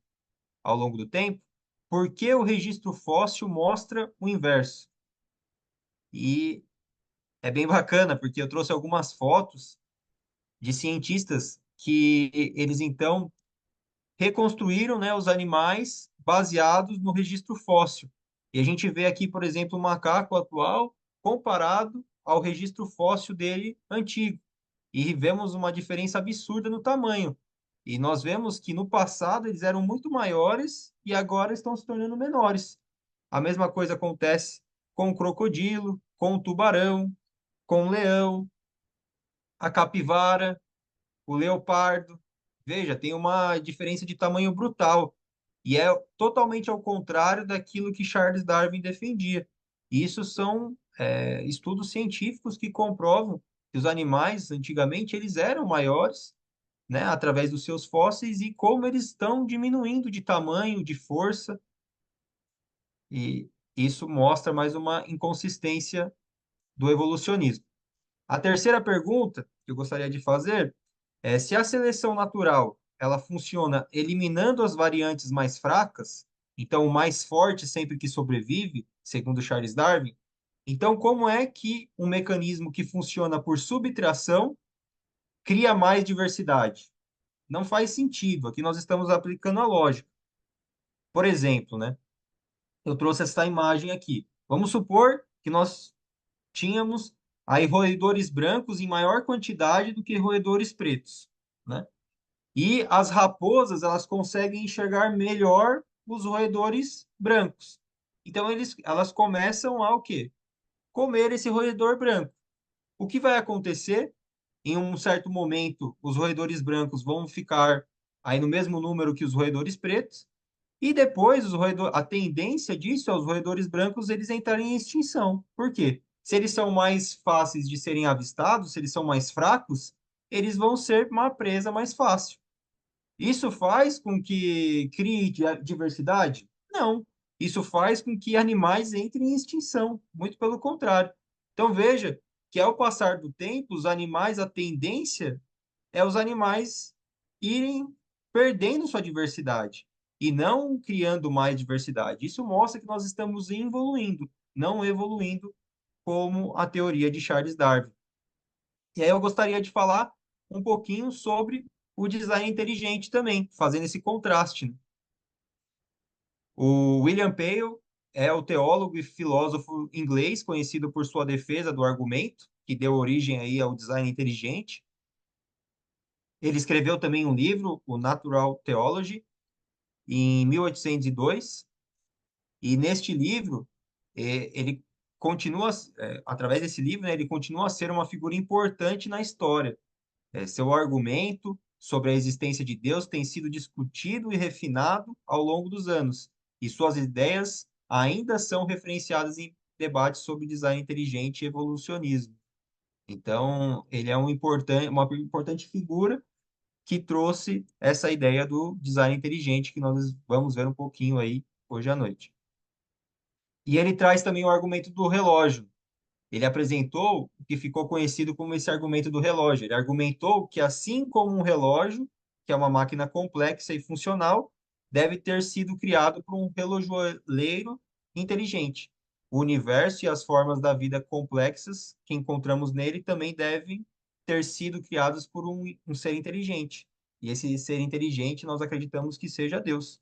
ao longo do tempo, por que o registro fóssil mostra o inverso? E é bem bacana, porque eu trouxe algumas fotos de cientistas que eles então reconstruíram, né, os animais baseados no registro fóssil. E a gente vê aqui, por exemplo, o macaco atual comparado ao registro fóssil dele antigo. E vemos uma diferença absurda no tamanho. E nós vemos que no passado eles eram muito maiores e agora estão se tornando menores. A mesma coisa acontece com o crocodilo, com o tubarão, com o leão, a capivara, o leopardo. Veja, tem uma diferença de tamanho brutal. E é totalmente ao contrário daquilo que Charles Darwin defendia. Isso são estudos científicos que comprovam que os animais, antigamente, eles eram maiores, né, através dos seus fósseis e como eles estão diminuindo de tamanho, de força. E isso mostra mais uma inconsistência do evolucionismo. A terceira pergunta que eu gostaria de fazer é se a seleção natural ela funciona eliminando as variantes mais fracas, então o mais forte sempre que sobrevive, segundo Charles Darwin, então como é que um mecanismo que funciona por subtração cria mais diversidade? Não faz sentido. Aqui nós estamos aplicando a lógica. Por exemplo, né? Eu trouxe essa imagem aqui. Vamos supor que nós tínhamos aí roedores brancos em maior quantidade do que roedores pretos, né? E as raposas, elas conseguem enxergar melhor os roedores brancos. Então, elas começam a o quê? Comer esse roedor branco. O que vai acontecer? Em um certo momento, os roedores brancos vão ficar aí no mesmo número que os roedores pretos, e depois a tendência disso é os roedores brancos eles entrarem em extinção. Por quê? Se eles são mais fáceis de serem avistados, se eles são mais fracos, eles vão ser uma presa mais fácil. Isso faz com que crie diversidade? Não. Isso faz com que animais entrem em extinção. Muito pelo contrário. Então veja que ao passar do tempo, os animais, a tendência é os animais irem perdendo sua diversidade e não criando mais diversidade. Isso mostra que nós estamos evoluindo, não evoluindo como a teoria de Charles Darwin. E aí eu gostaria de falar um pouquinho sobre o design inteligente também, fazendo esse contraste, né? O William Pale é o teólogo e filósofo inglês conhecido por sua defesa do argumento, que deu origem aí ao design inteligente. Ele escreveu também um livro, o Natural Theology, em 1802, e neste livro, ele continua, através desse livro, né, ele continua a ser uma figura importante na história. Seu argumento sobre a existência de Deus tem sido discutido e refinado ao longo dos anos, e suas ideias ainda são referenciadas em debates sobre design inteligente e evolucionismo. Então, ele é uma importante figura que trouxe essa ideia do design inteligente que nós vamos ver um pouquinho aí hoje à noite. E ele traz também o argumento do relógio. Ele apresentou o que ficou conhecido como esse argumento do relógio. Ele argumentou que, assim como um relógio, que é uma máquina complexa e funcional, deve ter sido criado por um relojoeiro inteligente. O universo e as formas da vida complexas que encontramos nele também devem ter sido criados por um ser inteligente. E esse ser inteligente nós acreditamos que seja Deus.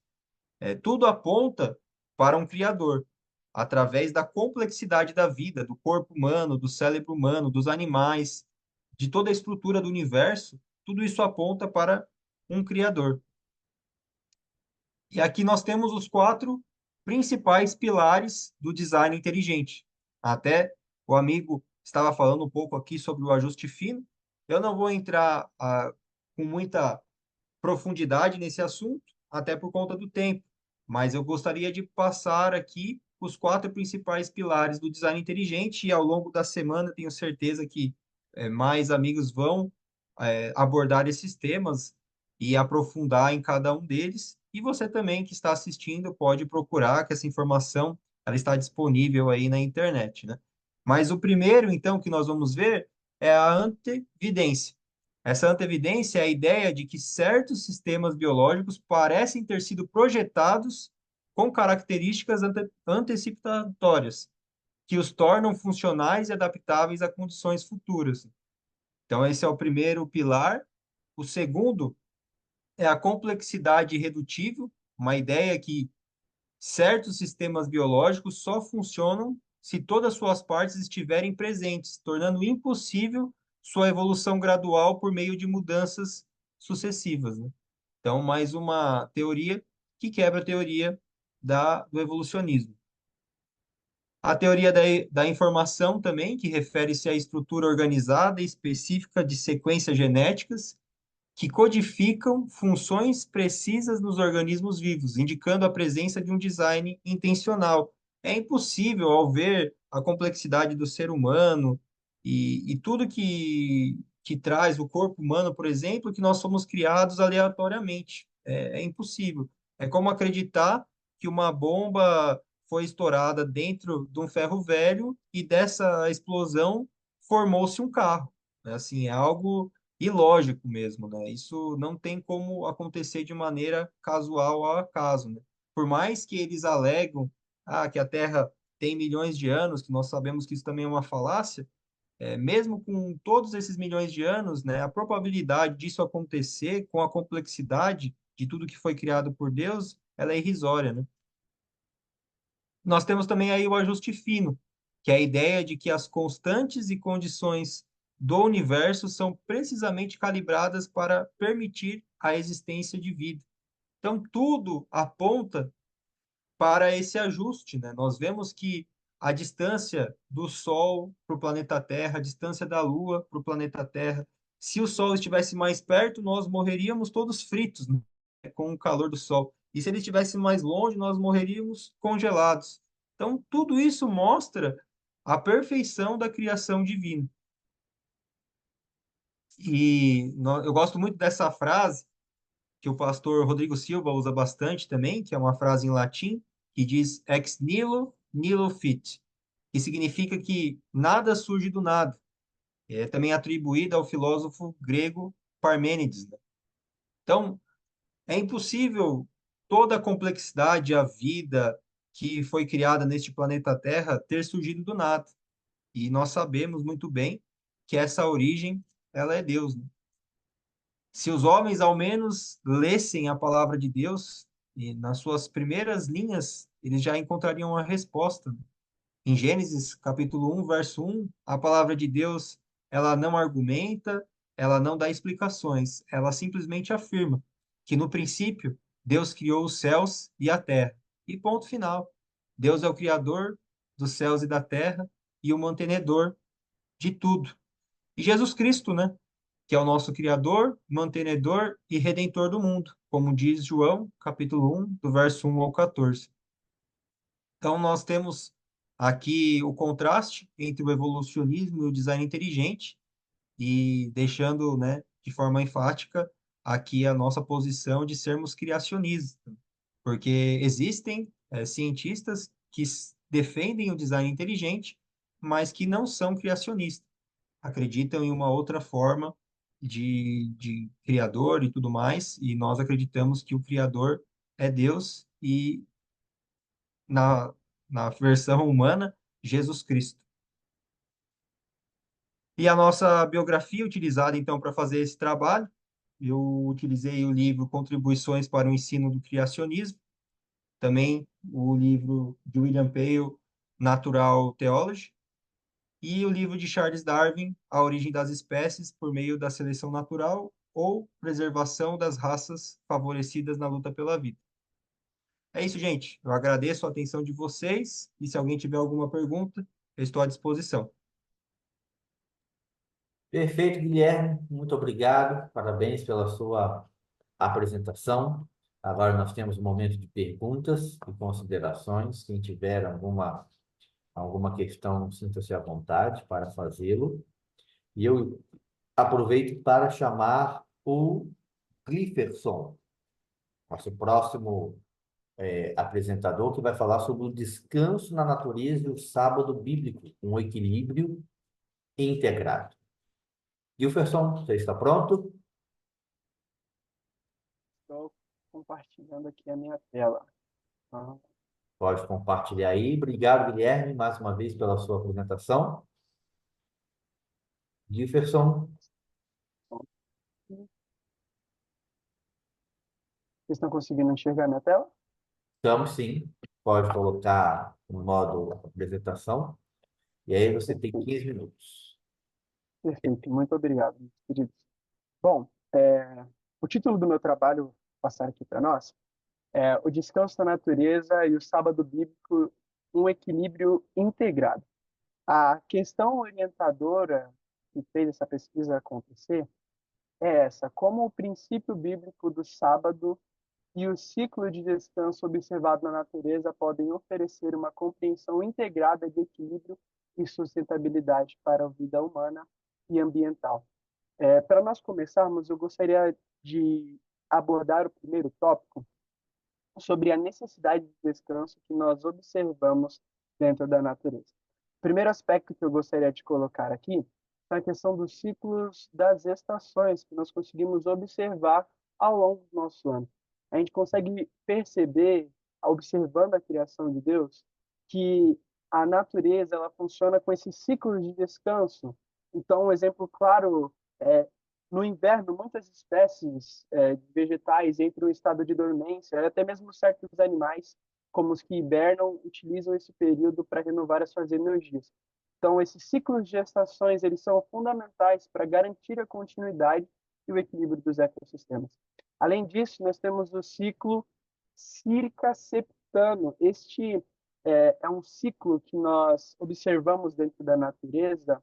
Tudo aponta para um Criador, através da complexidade da vida, do corpo humano, do cérebro humano, dos animais, de toda a estrutura do universo, tudo isso aponta para um Criador. E aqui nós temos os quatro principais pilares do design inteligente. Até o amigo estava falando um pouco aqui sobre o ajuste fino. Eu não vou entrar com muita profundidade nesse assunto, até por conta do tempo, mas eu gostaria de passar aqui os quatro principais pilares do design inteligente e ao longo da semana tenho certeza que mais amigos vão abordar esses temas e aprofundar em cada um deles. E você também que está assistindo pode procurar que essa informação ela está disponível aí na internet, né? Mas o primeiro, então, que nós vamos ver é a antevidência. Essa antevidência é a ideia de que certos sistemas biológicos parecem ter sido projetados com características antecipatórias, que os tornam funcionais e adaptáveis a condições futuras. Então, esse é o primeiro pilar. O segundo é a complexidade irredutível, uma ideia que certos sistemas biológicos só funcionam se todas suas partes estiverem presentes, tornando impossível sua evolução gradual por meio de mudanças sucessivas, né? Então, mais uma teoria que quebra a teoria do evolucionismo. A teoria da informação também, que refere-se à estrutura organizada e específica de sequências genéticas que codificam funções precisas nos organismos vivos, indicando a presença de um design intencional. É impossível, ao ver a complexidade do ser humano e tudo que traz o corpo humano, por exemplo, que nós somos criados aleatoriamente. É impossível. É como acreditar que uma bomba foi estourada dentro de um ferro velho e dessa explosão formou-se um carro. Assim, é algo ilógico mesmo, né? Isso não tem como acontecer de maneira casual ao acaso, né? Por mais que eles alegam que a Terra tem milhões de anos, que nós sabemos que isso também é uma falácia, mesmo com todos esses milhões de anos, né, a probabilidade disso acontecer com a complexidade de tudo que foi criado por Deus, ela é irrisória, né? Nós temos também aí o ajuste fino, que é a ideia de que as constantes e condições do universo são precisamente calibradas para permitir a existência de vida. Então, tudo aponta para esse ajuste, né? Nós vemos que a distância do Sol para o planeta Terra, a distância da Lua para o planeta Terra, se o Sol estivesse mais perto, nós morreríamos todos fritos, né? Com o calor do Sol. E se ele estivesse mais longe, nós morreríamos congelados. Então, tudo isso mostra a perfeição da criação divina. Eu gosto muito dessa frase que o pastor Rodrigo Silva usa bastante também, que é uma frase em latim, que diz ex nihilo nihilo fit, que significa que nada surge do nada. É também atribuída ao filósofo grego Parmênides, né? Então, é impossível toda a complexidade, a vida que foi criada neste planeta Terra ter surgido do nada. E nós sabemos muito bem que essa origem, ela é Deus, né? Se os homens ao menos lessem a palavra de Deus, e nas suas primeiras linhas, eles já encontrariam a resposta. Em Gênesis, capítulo 1, verso 1, a palavra de Deus, ela não argumenta, ela não dá explicações, ela simplesmente afirma que no princípio Deus criou os céus e a terra. E ponto final. Deus é o criador dos céus e da terra e o mantenedor de tudo. E Jesus Cristo, né? Que é o nosso Criador, mantenedor e redentor do mundo, como diz João, capítulo 1, do verso 1 ao 14. Então, nós temos aqui o contraste entre o evolucionismo e o design inteligente, e deixando, né, de forma enfática aqui a nossa posição de sermos criacionistas, porque existem cientistas que defendem o design inteligente, mas que não são criacionistas, acreditam em uma outra forma de criador e tudo mais, e nós acreditamos que o criador é Deus e na, na versão humana, Jesus Cristo. E a nossa biografia utilizada então para fazer esse trabalho, eu utilizei o livro Contribuições para o Ensino do Criacionismo, também o livro de William Pale, Natural Theology, e o livro de Charles Darwin, A Origem das Espécies por Meio da Seleção Natural ou Preservação das Raças Favorecidas na Luta pela Vida. É isso, gente. Eu agradeço a atenção de vocês e se alguém tiver alguma pergunta, eu estou à disposição. Perfeito, Guilherme. Muito obrigado. Parabéns pela sua apresentação. Agora nós temos um momento de perguntas e considerações. Quem tiver alguma questão, sinta-se à vontade para fazê-lo. E eu aproveito para chamar o Clifferson, nosso próximo apresentador, que vai falar sobre o descanso na natureza e o sábado bíblico, um equilíbrio integrado. Gilferson, você está pronto? Estou compartilhando aqui a minha tela. Ah, Pode compartilhar aí. Obrigado, Guilherme, mais uma vez pela sua apresentação. Gilferson, bom. Vocês estão conseguindo enxergar minha tela? estamos sim. Pode colocar no modo apresentação. E aí você tem 15 minutos. Perfeito, muito obrigado, meus queridos. Bom, o título do meu trabalho, vou passar aqui para nós, é O Descanso da Natureza e o Sábado Bíblico, um Equilíbrio Integrado. A questão orientadora que fez essa pesquisa acontecer é essa: como o princípio bíblico do sábado e o ciclo de descanso observado na natureza podem oferecer uma compreensão integrada de equilíbrio e sustentabilidade para a vida humana e ambiental. Para nós começarmos, eu gostaria de abordar o primeiro tópico sobre a necessidade de descanso que nós observamos dentro da natureza. O primeiro aspecto que eu gostaria de colocar aqui é a questão dos ciclos das estações que nós conseguimos observar ao longo do nosso ano. A gente consegue perceber, observando a criação de Deus, que a natureza ela funciona com esses ciclos de descanso. Então, um exemplo claro é no inverno, muitas espécies de vegetais entram em estado de dormência, até mesmo certos animais como os que hibernam, utilizam esse período para renovar as suas energias. Então, esses ciclos de estações, eles são fundamentais para garantir a continuidade e o equilíbrio dos ecossistemas. Além disso, nós temos o ciclo circaseptano. Este é um ciclo que nós observamos dentro da natureza,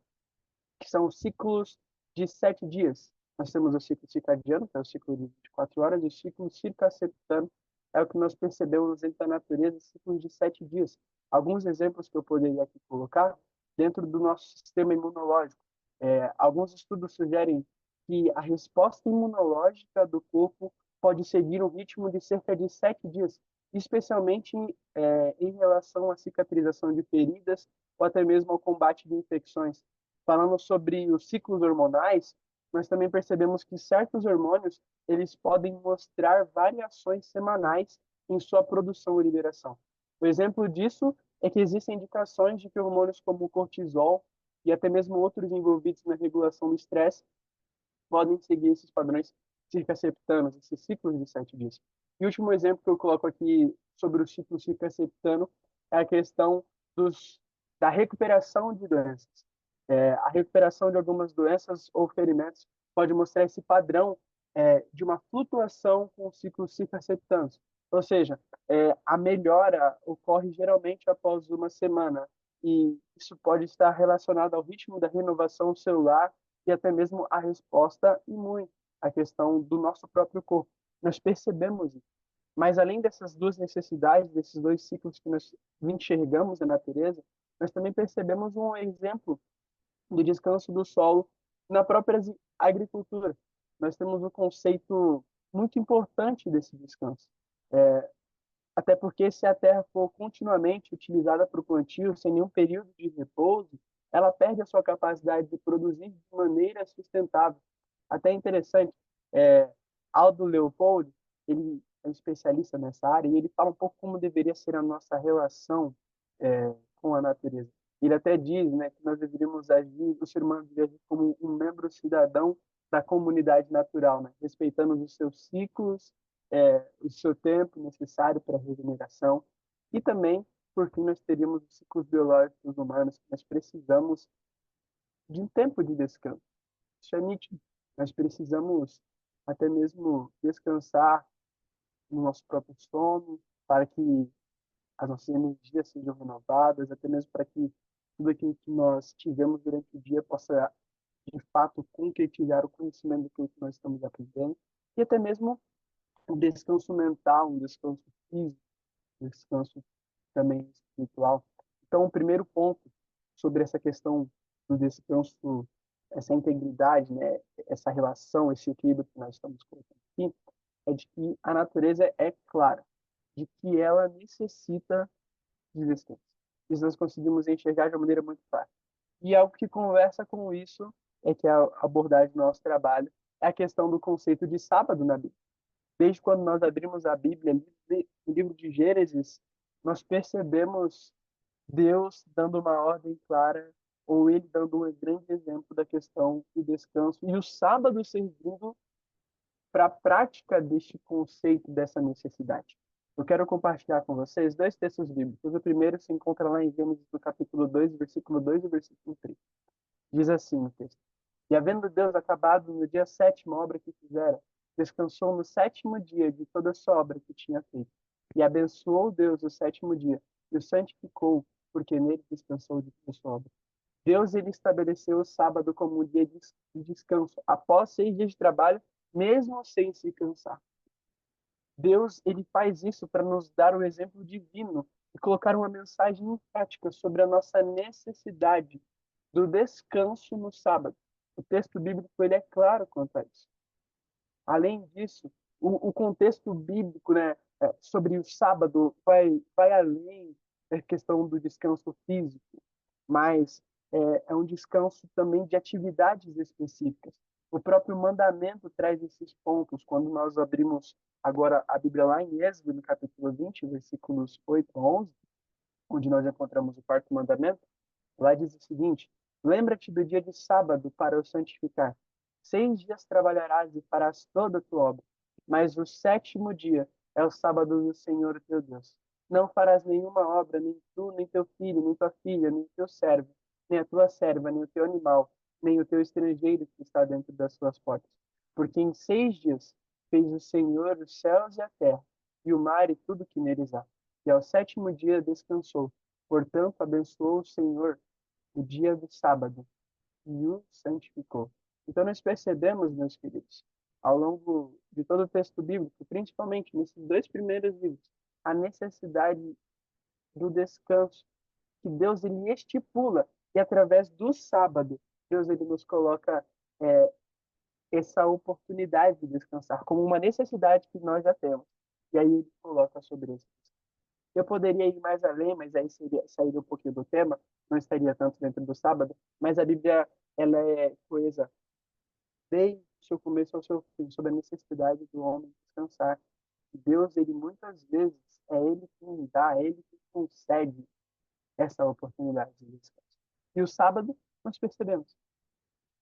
que são ciclos de 7 dias. Nós temos o ciclo circadiano, que é o ciclo de 24 horas, e o ciclo circaseptano é o que nós percebemos dentro da natureza, ciclos de 7 dias. Alguns exemplos que eu poderia aqui colocar, dentro do nosso sistema imunológico. Alguns estudos sugerem que a resposta imunológica do corpo pode seguir um ritmo de cerca de 7 dias, especialmente em relação à cicatrização de feridas ou até mesmo ao combate de infecções. Falando sobre os ciclos hormonais, nós também percebemos que certos hormônios eles podem mostrar variações semanais em sua produção e liberação. O exemplo disso é que existem indicações de que hormônios como o cortisol e até mesmo outros envolvidos na regulação do estresse podem seguir esses padrões circaseptanos, esses ciclos de 7 dias. E o último exemplo que eu coloco aqui sobre o ciclo circaseptano é a questão da recuperação de doenças. A recuperação de algumas doenças ou ferimentos pode mostrar esse padrão de uma flutuação com os ciclos circaseptanos. Ou seja, a melhora ocorre geralmente após uma semana, e isso pode estar relacionado ao ritmo da renovação celular e até mesmo a resposta imune, a questão do nosso próprio corpo. Nós percebemos isso. Mas além dessas duas necessidades, desses dois ciclos que nós enxergamos na natureza, nós também percebemos um exemplo do descanso do solo na própria agricultura. Nós temos um conceito muito importante desse descanso. Até porque se a terra for continuamente utilizada para o plantio, sem nenhum período de repouso, ela perde a sua capacidade de produzir de maneira sustentável. Até interessante, Aldo Leopold, ele é um especialista nessa área, e ele fala um pouco como deveria ser a nossa relação com a natureza. Ele até diz, né, que nós deveríamos agir, o ser humano deveria agir como um membro cidadão da comunidade natural, né, respeitando os seus ciclos, o seu tempo necessário para a regeneração, e também, por fim, nós teríamos os ciclos biológicos humanos, que nós precisamos de um tempo de descanso. Isso é nítido. Nós precisamos até mesmo descansar no nosso próprio sono, para que as nossas energias sejam renovadas, até mesmo para que tudo aquilo que nós tivemos durante o dia possa, de fato, concretizar o conhecimento do que nós estamos aprendendo, e até mesmo um descanso mental, um descanso físico, um descanso também espiritual. Então, o primeiro ponto sobre essa questão do descanso, essa integridade, né, essa relação, esse equilíbrio que nós estamos colocando aqui, é de que a natureza é clara, de que ela necessita de descanso. Isso nós conseguimos enxergar de uma maneira muito clara. E algo que conversa com isso, que é a abordagem do nosso trabalho, é a questão do conceito de sábado na Bíblia. Desde quando nós abrimos a Bíblia, no livro de Gênesis, nós percebemos Deus dando uma ordem clara, ou ele dando um grande exemplo da questão do descanso, e o sábado servindo para a prática deste conceito, dessa necessidade. Eu quero compartilhar com vocês dois textos bíblicos. O primeiro se encontra lá em Gênesis, no capítulo 2, versículo 2 e versículo 3. Diz assim no texto: E havendo Deus acabado no dia sétimo a obra que fizera, descansou no sétimo dia de toda a sua obra que tinha feito. E abençoou Deus o sétimo dia, e o santificou, porque nele descansou de toda a sua obra. Deus ele estabeleceu o sábado como um dia de descanso, após 6 dias de trabalho, mesmo sem se cansar. Deus ele faz isso para nos dar um exemplo divino e colocar uma mensagem em prática sobre a nossa necessidade do descanso no sábado. O texto bíblico ele é claro quanto a isso. Além disso, o contexto bíblico, né, sobre o sábado vai além da questão do descanso físico, mas é um descanso também de atividades específicas. O próprio mandamento traz esses pontos. Quando nós abrimos agora a Bíblia lá em Êxodo, no capítulo 20, versículos 8 a 11, onde nós encontramos o quarto mandamento, lá diz o seguinte: Lembra-te do dia de sábado para o santificar. 6 dias trabalharás e farás toda a tua obra, mas o sétimo dia é o sábado do Senhor teu Deus. Não farás nenhuma obra, nem tu, nem teu filho, nem tua filha, nem teu servo, nem a tua serva, nem o teu animal, nem o teu estrangeiro que está dentro das suas portas. Porque em 6 dias fez o Senhor os céus e a terra, e o mar e tudo que neles há. E ao 7º dia descansou. Portanto, abençoou o Senhor o dia do sábado e o santificou. Então, nós percebemos, meus queridos, ao longo de todo o texto bíblico, principalmente nesses 2 primeiros livros, a necessidade do descanso que Deus ele estipula e através do sábado Deus ele nos coloca é, essa oportunidade de descansar como uma necessidade que nós já temos. E aí ele coloca sobre isso. Eu poderia ir mais além, mas aí seria sair um pouquinho do tema, não estaria tanto dentro do sábado, mas a Bíblia ela é coesa desde o seu começo ao seu fim, sobre a necessidade do homem descansar. Deus, ele muitas vezes, é ele quem dá, é ele que concede essa oportunidade de descanso. E o sábado, nós percebemos,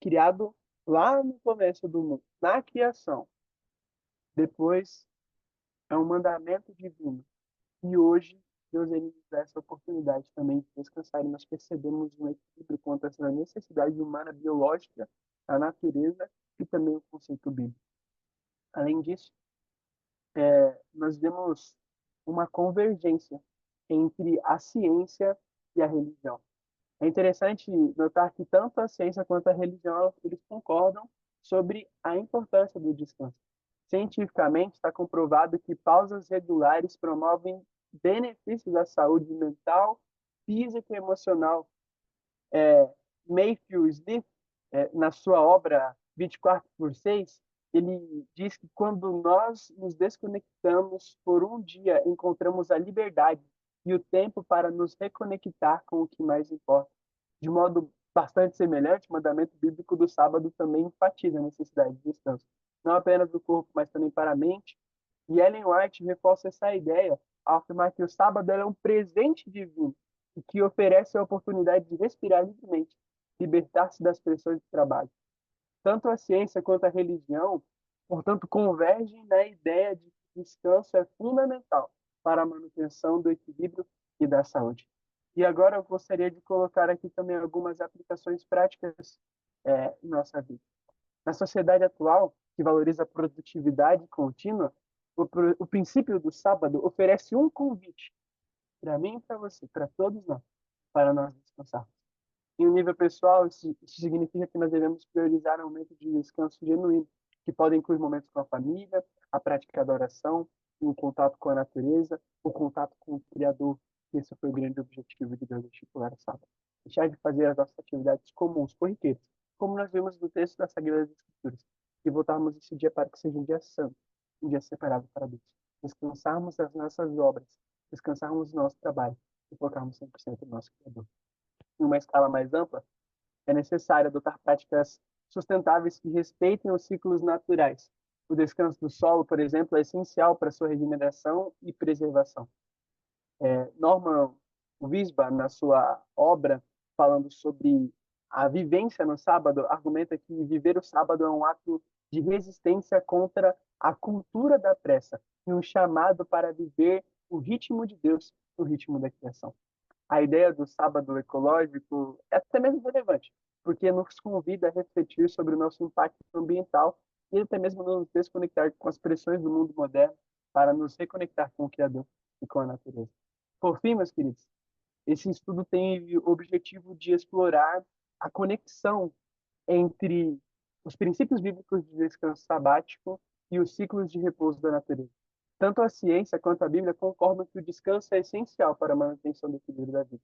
criado lá no começo do mundo, na criação, depois é um mandamento divino. E hoje, Deus ele nos dá essa oportunidade também de descansar. E nós percebemos um equilíbrio quanto a essa necessidade humana biológica, a natureza e também o conceito bíblico. Além disso, nós vemos uma convergência entre a ciência e a religião. É interessante notar que tanto a ciência quanto a religião eles concordam sobre a importância do descanso. Cientificamente, está comprovado que pausas regulares promovem benefícios à saúde mental, física e emocional. Matthew Smith, na sua obra 24/6, ele diz que quando nós nos desconectamos por um dia, encontramos a liberdade e o tempo para nos reconectar com o que mais importa. De modo bastante semelhante, o mandamento bíblico do sábado também enfatiza a necessidade de descanso, não apenas do corpo, mas também para a mente. E Ellen White reforça essa ideia ao afirmar que o sábado é um presente divino e que oferece a oportunidade de respirar livremente, libertar-se das pressões do trabalho. Tanto a ciência quanto a religião, portanto, convergem na ideia de que o descanso é fundamental para a manutenção do equilíbrio e da saúde. E agora eu gostaria de colocar aqui também algumas aplicações práticas em nossa vida. Na sociedade atual, que valoriza a produtividade contínua, o princípio do sábado oferece um convite para mim e para você, para todos nós, para nós descansarmos. Em um nível pessoal, isso significa que nós devemos priorizar um momento de descanso genuíno, que pode incluir momentos com a família, a prática da oração, o contato com a natureza, o contato com o Criador. Esse foi o grande objetivo de Deus estipular o sábado. Deixar de fazer as nossas atividades comuns, corriqueiras, como nós vemos no texto das Sagradas Escrituras, e voltarmos esse dia para que seja um dia santo, um dia separado para Deus. Descansarmos das nossas obras, descansarmos do nosso trabalho e focarmos 100% no nosso Criador. Em uma escala mais ampla, é necessário adotar práticas sustentáveis que respeitem os ciclos naturais. O descanso do solo, por exemplo, é essencial para sua regeneração e preservação. Norman Wisbar, na sua obra, falando sobre a vivência no sábado, argumenta que viver o sábado é um ato de resistência contra a cultura da pressa e um chamado para viver o ritmo de Deus, o ritmo da criação. A ideia do sábado ecológico é até mesmo relevante, porque nos convida a refletir sobre o nosso impacto ambiental e até mesmo nos desconectar com as pressões do mundo moderno para nos reconectar com o Criador e com a natureza. Por fim, meus queridos, esse estudo tem o objetivo de explorar a conexão entre os princípios bíblicos de descanso sabático e os ciclos de repouso da natureza. Tanto a ciência quanto a Bíblia concordam que o descanso é essencial para a manutenção do equilíbrio da vida.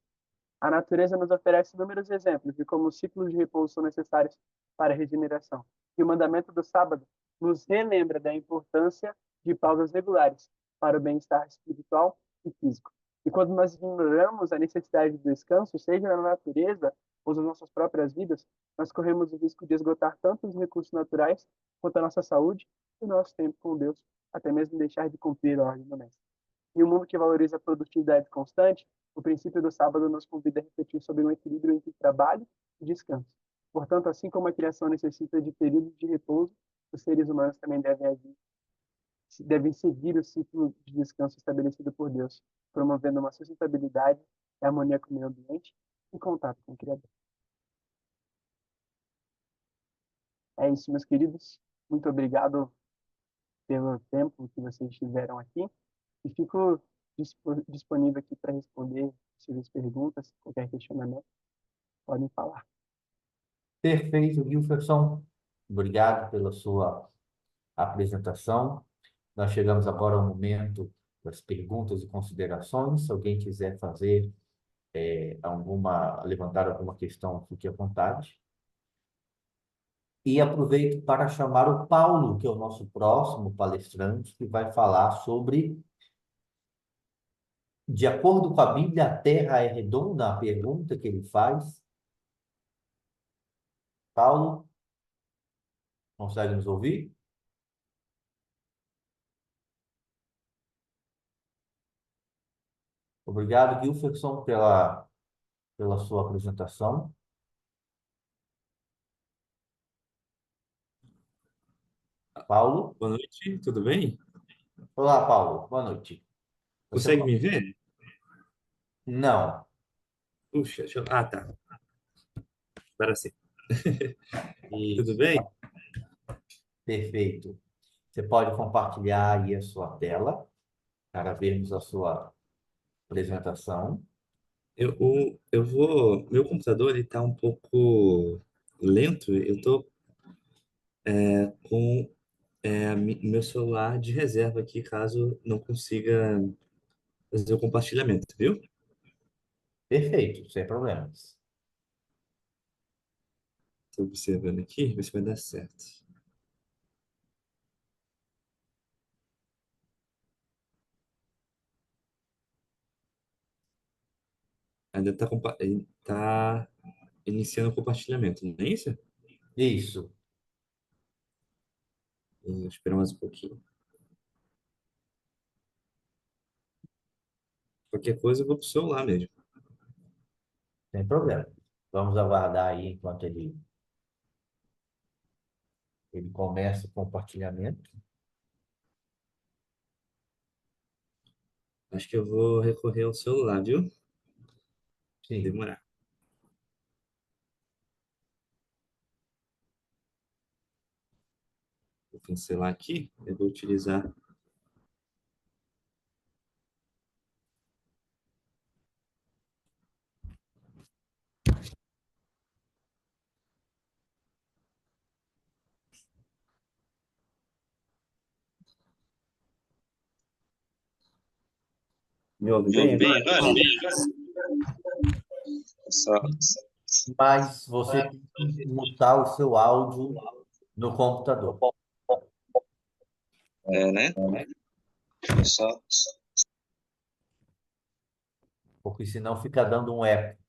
A natureza nos oferece inúmeros exemplos de como os ciclos de repouso são necessários para a regeneração. E o mandamento do sábado nos relembra da importância de pausas regulares para o bem-estar espiritual e físico. E quando nós ignoramos a necessidade de descanso, seja na natureza ou nas nossas próprias vidas, nós corremos o risco de esgotar tanto os recursos naturais quanto a nossa saúde e o nosso tempo com Deus, até mesmo deixar de cumprir a ordem do Mestre. Em um mundo que valoriza a produtividade constante, o princípio do sábado nos convida a refletir sobre um equilíbrio entre trabalho e descanso. Portanto, assim como a criação necessita de períodos de repouso, os seres humanos também devem agir devem seguir o ciclo de descanso estabelecido por Deus, promovendo uma sustentabilidade e harmonia com o meio ambiente e contato com o Criador. É isso, meus queridos. Muito obrigado pelo tempo que vocês tiveram aqui e fico disponível aqui para responder possíveis perguntas, qualquer questionamento, podem falar. Perfeito, Wilferson. Obrigado pela sua apresentação. Nós chegamos agora ao momento das perguntas e considerações. Se alguém quiser fazer levantar alguma questão, fique à vontade. E aproveito para chamar o Paulo, que é o nosso próximo palestrante, que vai falar sobre, de acordo com a Bíblia, a Terra é redonda? A pergunta que ele faz. Paulo, consegue nos ouvir? Obrigado, Gilferson, pela sua apresentação. Paulo? Boa noite, tudo bem? Olá, Paulo. Boa noite. Você... Consegue me ver? Não. Puxa, Ah, tá. Agora sim. Tudo Isso. bem? Perfeito. Você pode compartilhar aí a sua tela para vermos a sua apresentação. Meu computador ele tá um pouco lento. Eu tô com meu celular de reserva aqui, caso não consiga fazer o compartilhamento, viu? Perfeito, sem problemas. Estou observando aqui, ver se vai dar certo. Ainda ele tá iniciando o compartilhamento, não é isso? Isso, Vou esperar mais um pouquinho. Qualquer coisa eu vou pro celular mesmo. sem problema. Vamos aguardar aí enquanto ele começa o compartilhamento. Acho que eu vou recorrer ao celular, viu? Sim, Demorar. Vou cancelar aqui. Eu vou utilizar. Me ouve bem agora? Só. mas você tem que mutar o seu áudio no computador. É, né? Só. Porque senão fica dando um eco.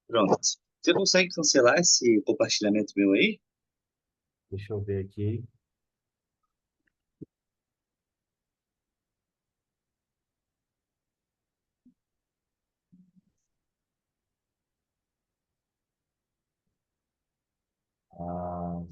Pronto. Você consegue cancelar esse compartilhamento meu aí? Deixa eu ver aqui. Ah,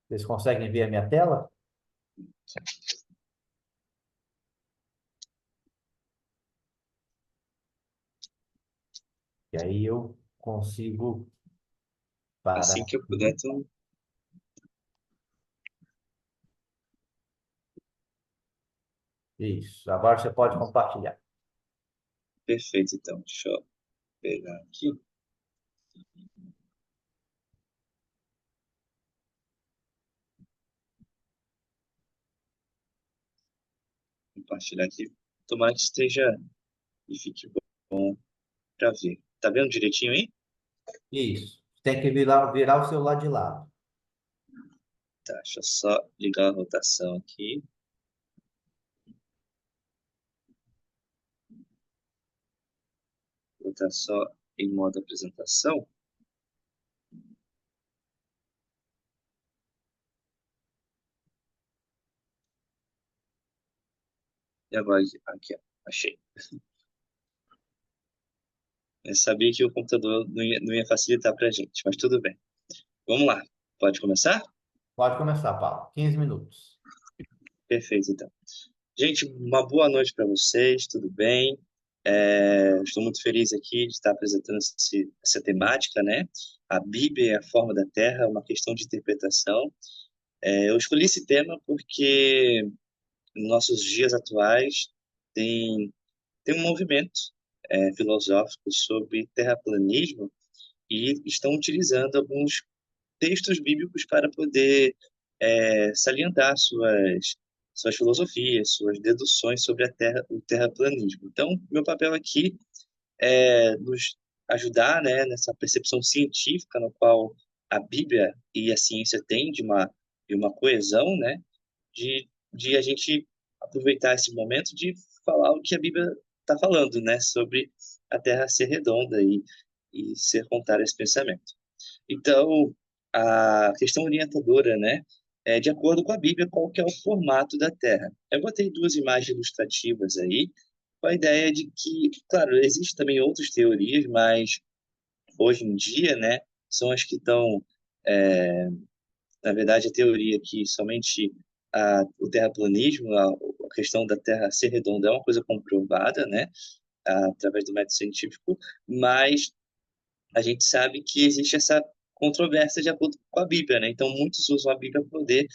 vocês conseguem ver a minha tela? E aí eu consigo parar. Assim que eu puder, então. Isso. Agora você pode compartilhar. Perfeito, então. Deixa eu pegar aqui. Compartilhar aqui. Tomara que esteja e fique bom para ver. Tá vendo direitinho aí? Isso. Tem que virar o celular de lado. Tá, deixa eu só ligar a rotação aqui. botar só em modo apresentação. E agora, aqui, ó, achei. Eu sabia que o computador não ia facilitar para a gente, mas tudo bem. Vamos lá. Pode começar? Pode começar, Paulo. 15 minutos. Perfeito, então. Gente, uma boa noite para vocês, tudo bem? Estou muito feliz aqui de estar apresentando essa temática, né? A Bíblia e a forma da Terra, uma questão de interpretação. Eu escolhi esse tema porque nos nossos dias atuais tem um movimento filosófico sobre terraplanismo e estão utilizando alguns textos bíblicos para poder salientar suas filosofias, suas deduções sobre a Terra, o terraplanismo. Então, meu papel aqui é nos ajudar, né, nessa percepção científica no qual a Bíblia e a ciência têm de uma coesão, né, de a gente aproveitar esse momento de falar o que a Bíblia está falando, né, sobre a Terra ser redonda e ser contrário a esse pensamento. Então, a questão orientadora, né, é de acordo com a Bíblia, qual que é o formato da Terra. Eu botei duas imagens ilustrativas aí, com a ideia de que, claro, existem também outras teorias, mas hoje em dia, né, são as que estão, na verdade, a teoria que somente o terraplanismo, a questão da Terra ser redonda é uma coisa comprovada, né, através do método científico, mas a gente sabe que existe essa controvérsia de acordo com a Bíblia, né? Então, muitos usam a Bíblia para poder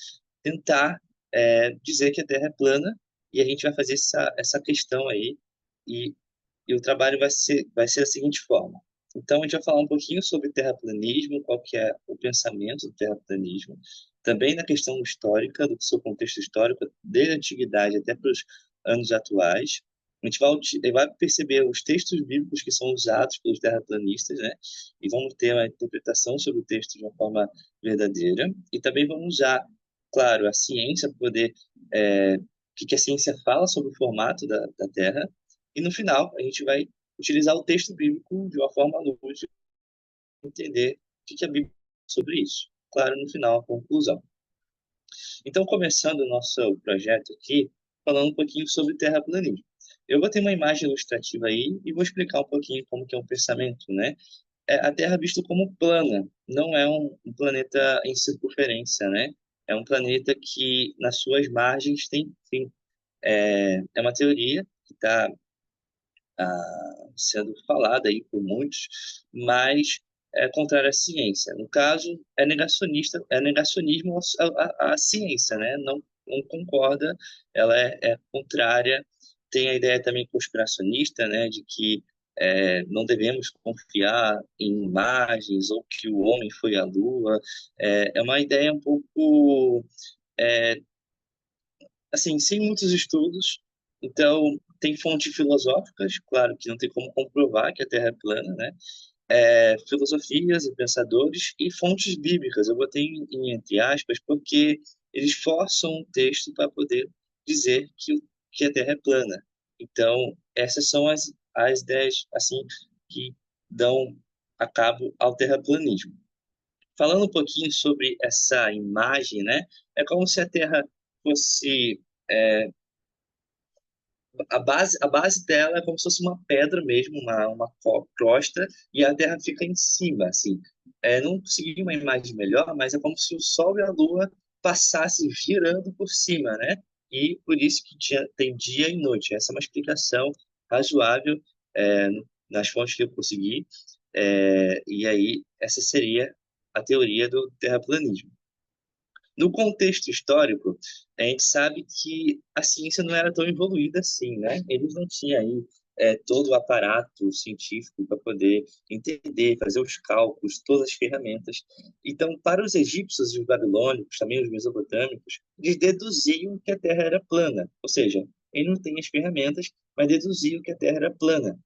tentar dizer que a Terra é plana e a gente vai fazer essa questão aí e, e o trabalho vai ser da seguinte forma. Então, a gente vai falar um pouquinho sobre terraplanismo, qual que é o pensamento do terraplanismo, também na questão histórica, do seu contexto histórico, desde a antiguidade até para os anos atuais. A gente vai perceber os textos bíblicos que são usados pelos terraplanistas, né? E vamos ter uma interpretação sobre o texto de uma forma verdadeira. E também vamos usar, claro, a ciência para poder o que a ciência fala sobre o formato da Terra. E no final, a gente vai utilizar o texto bíblico de uma forma lúdica para entender o que a Bíblia fala sobre isso. Claro, no final, a conclusão. Então, começando o nosso projeto aqui, falando um pouquinho sobre terraplanismo. Eu vou ter uma imagem ilustrativa aí e vou explicar um pouquinho como que é um pensamento, né? A Terra é vista como plana, não é um planeta em circunferência, né? É um planeta que, nas suas margens, tem fim. É uma teoria que está sendo falada aí por muitos, mas é contrária à ciência. No caso, é negacionismo à ciência, né? Não concorda, ela é contrária. Tem a ideia também conspiracionista, né, de que não devemos confiar em imagens ou que o homem foi à Lua. É uma ideia um pouco é, assim, sem muitos estudos. Então, tem fontes filosóficas, claro que não tem como comprovar que a Terra é plana, né? Filosofias e pensadores e fontes bíblicas. Eu botei entre aspas porque eles forçam o texto para poder dizer que a Terra é plana. Então, essas são as ideias assim que dão a cabo ao terraplanismo. Falando um pouquinho sobre essa imagem, né? É como se a Terra fosse a base dela é como se fosse uma pedra mesmo, uma crosta, e a Terra fica em cima, assim. Não consegui uma imagem melhor, mas é como se o Sol e a Lua passassem girando por cima, né? E por isso que tem dia e noite. Essa é uma explicação razoável é, nas fontes que eu consegui. E aí, essa seria a teoria do terraplanismo. No contexto histórico, a gente sabe que a ciência não era tão evoluída assim, né? Eles não tinham aí todo o aparato científico para poder entender, fazer os cálculos, todas as ferramentas. Então, para os egípcios e os babilônicos, também os mesopotâmicos, eles deduziam que a Terra era plana. Ou seja, eles não têm as ferramentas, mas deduziam que a Terra era plana.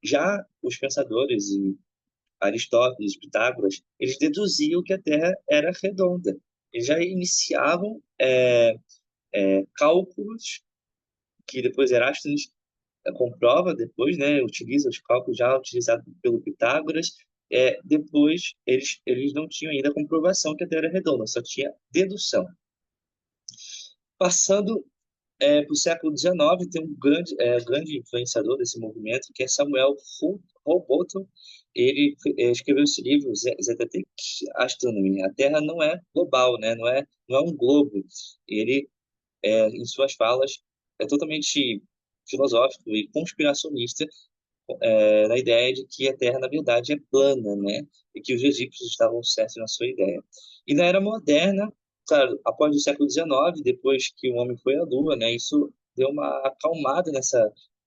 Já os pensadores, Aristóteles, Pitágoras, eles deduziam que a Terra era redonda. Eles já iniciavam cálculos que depois Erástenes comprova depois, né? Utiliza os cálculos já utilizados pelo Pitágoras. Depois, eles não tinham ainda a comprovação que a Terra é redonda, só tinha dedução. Passando para o século XIX, tem um grande influenciador desse movimento, que é Samuel Rowbotham. Ele escreveu esse livro, Zetetic Astronomy. A Terra não é global, né? Não é um globo. Ele, em suas falas, é totalmente filosófico e conspiracionista, na ideia de que a Terra, na verdade, é plana, né? E que os egípcios estavam certos na sua ideia. E na Era Moderna, claro, após o século XIX, depois que o homem foi à Lua, né? Isso deu uma acalmada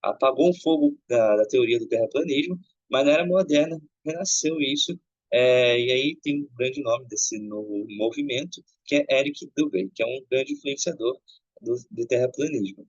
apagou um fogo da teoria do terraplanismo, mas na Era Moderna renasceu isso, e aí tem um grande nome desse novo movimento, que é Eric Dubé, que é um grande influenciador do terraplanismo.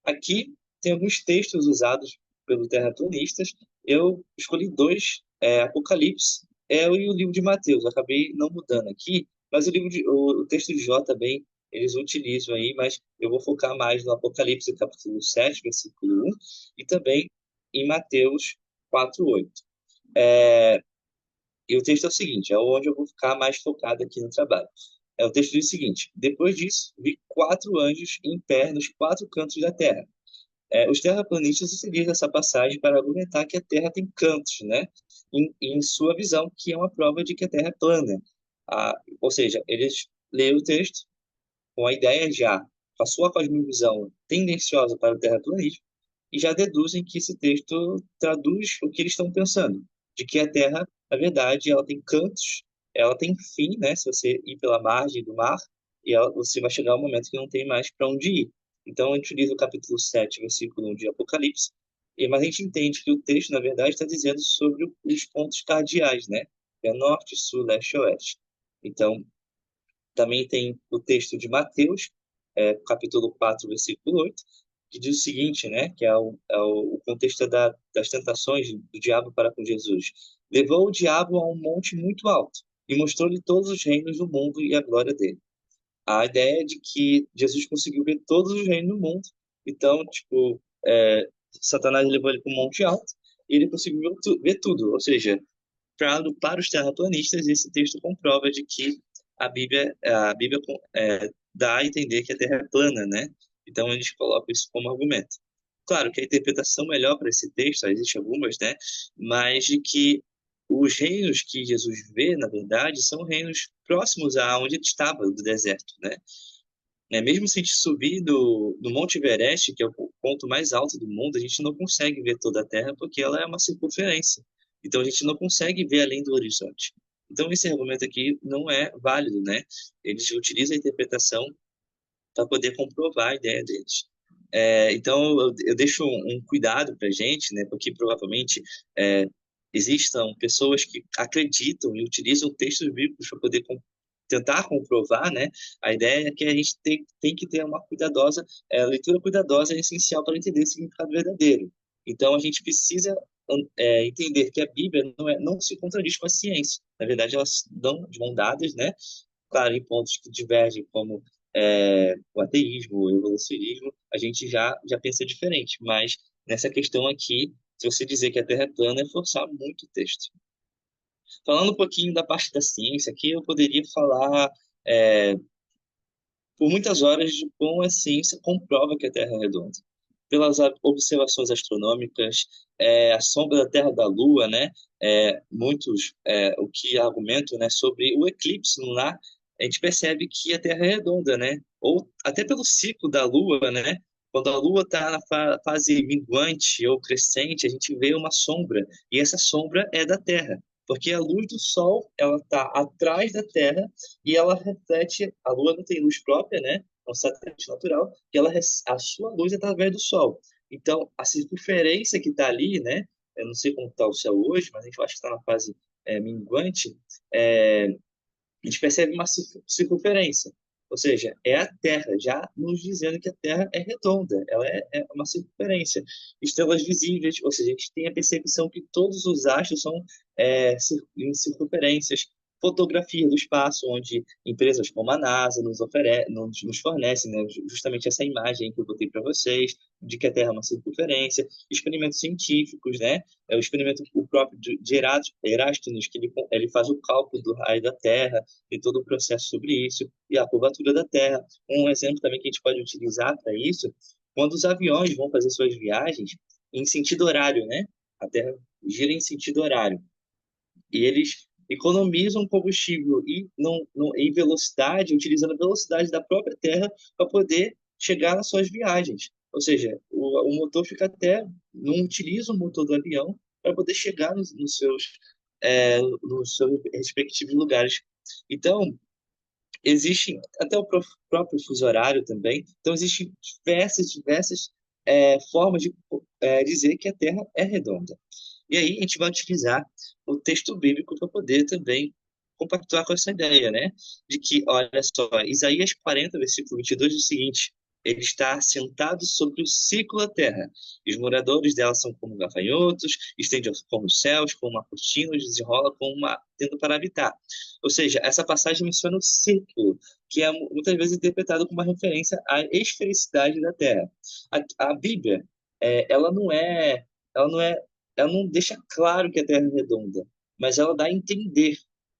Aqui tem alguns textos usados pelos terraplanistas. Eu escolhi dois, Apocalipse e o livro de Mateus. Eu acabei não mudando aqui, mas o texto de Jó também eles utilizam aí, mas eu vou focar mais no Apocalipse, capítulo 7, versículo 1, e também em Mateus 4:8. E o texto é o seguinte, é onde eu vou ficar mais focado aqui no trabalho. O texto diz o seguinte: depois disso, vi 4 anjos em pé nos 4 cantos da terra. Os terraplanistas utilizam essa passagem para argumentar que a Terra tem cantos, né? Em sua visão, que é uma prova de que a Terra é plana. Ou seja, eles leem o texto com a ideia já, com a sua cosmovisão tendenciosa para o terraplanismo, e já deduzem que esse texto traduz o que eles estão pensando, de que a Terra, na verdade, ela tem cantos, ela tem fim, né? Se você ir pela margem do mar, você vai chegar a um momento que não tem mais para onde ir. Então, a gente utiliza o capítulo 7, versículo 1 de Apocalipse, mas a gente entende que o texto, na verdade, está dizendo sobre os pontos cardeais, né? É norte, sul, leste e oeste. Então, também tem o texto de Mateus, capítulo 4, versículo 8, que diz o seguinte, né, que é o contexto das tentações do diabo para com Jesus. Levou o diabo a um monte muito alto e mostrou-lhe todos os reinos do mundo e a glória dele. A ideia é de que Jesus conseguiu ver todos os reinos do mundo, então, tipo, Satanás levou ele para um monte alto e ele conseguiu ver tudo, ou seja, para os terraplanistas, esse texto comprova de que a Bíblia dá a entender que a Terra é plana, né? Então eles colocam isso como argumento. Claro que a interpretação melhor para esse texto, existem algumas, né? Mas de que os reinos que Jesus vê, na verdade, são reinos próximos a onde ele estava, do deserto, né? Mesmo se a gente subir do Monte Everest, que é o ponto mais alto do mundo, a gente não consegue ver toda a Terra porque ela é uma circunferência. Então a gente não consegue ver além do horizonte. Então esse argumento aqui não é válido, né? Eles utilizam a interpretação para poder comprovar a ideia deles. Então eu deixo um cuidado para a gente, né? Porque provavelmente existam pessoas que acreditam e utilizam textos bíblicos para poder tentar comprovar, né? A ideia é que a gente tem que ter uma leitura cuidadosa é essencial para entender o significado verdadeiro. Então, a gente precisa entender que a Bíblia não se contradiz com a ciência. Na verdade, elas dão de mão dadas, né? Claro, em pontos que divergem, como o ateísmo, o evolucionismo, a gente já pensa diferente. Mas, nessa questão aqui, se você dizer que a Terra é plana, é forçar muito o texto. Falando um pouquinho da parte da ciência aqui, eu poderia falar por muitas horas de como a ciência comprova que a Terra é redonda. Pelas observações astronômicas, a sombra da Terra da Lua, né? O que argumentam, né, sobre o eclipse lunar, a gente percebe que a Terra é redonda, né? Ou até pelo ciclo da Lua, né? Quando a Lua está na fase minguante ou crescente, a gente vê uma sombra, e essa sombra é da Terra, porque a luz do Sol ela está atrás da Terra e ela reflete. A Lua não tem luz própria, né? É um satélite natural, e a sua luz é através do Sol. Então, a circunferência que está ali, né? Eu não sei como está o céu hoje, mas a gente acha que está na fase minguante. A gente percebe uma circunferência. Ou seja, é a Terra, já nos dizendo que a Terra é redonda, ela é uma circunferência. Estrelas visíveis, ou seja, a gente tem a percepção que todos os astros são em circunferências. fotografia do espaço, onde empresas como a NASA nos fornecem, né, justamente essa imagem que eu botei para vocês, de que a Terra é uma circunferência, experimentos científicos, né? É o experimento o próprio de Erástenes, que ele faz o cálculo do raio da Terra e todo o processo sobre isso, e a curvatura da Terra. Um exemplo também que a gente pode utilizar para isso, quando os aviões vão fazer suas viagens em sentido horário, né? A Terra gira em sentido horário e eles economizam combustível em velocidade, utilizando a velocidade da própria Terra para poder chegar nas suas viagens. Ou seja, o motor fica até, não utiliza o motor do avião para poder chegar nos seus respectivos lugares. Então, existem até o próprio fuso horário também. Então, existem diversas formas de dizer que a Terra é redonda. E aí a gente vai utilizar o texto bíblico para poder também compactuar com essa ideia, né? De que, olha só, Isaías 40, versículo 22 diz o seguinte: ele está sentado sobre o círculo da terra, e os moradores dela são como gafanhotos, estende como os céus, como uma cortina, e desenrola como uma tenda para habitar. Ou seja, essa passagem menciona o círculo, que é muitas vezes interpretado como uma referência à esfericidade da terra. A Bíblia, ela não é, ela não é ela não deixa claro que a Terra é redonda, mas ela dá a entender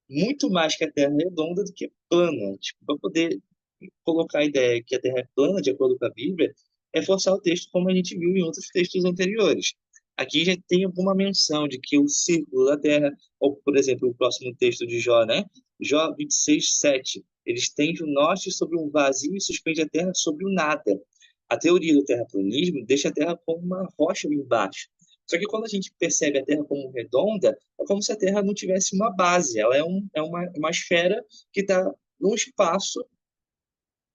muito mais que a Terra é redonda do que plana. Tipo, para poder colocar a ideia que a Terra é plana, de acordo com a Bíblia, é forçar o texto como a gente viu em outros textos anteriores. Aqui já tem alguma menção de que o círculo da Terra, ou, por exemplo, o próximo texto de Jó, né? Jó 26:7, ele estende o norte sobre um vazio e suspende a Terra sobre o nada. A teoria do terraplanismo deixa a Terra como uma rocha ali embaixo. Só que quando a gente percebe a Terra como redonda, é como se a Terra não tivesse uma base. Ela é uma esfera que está num espaço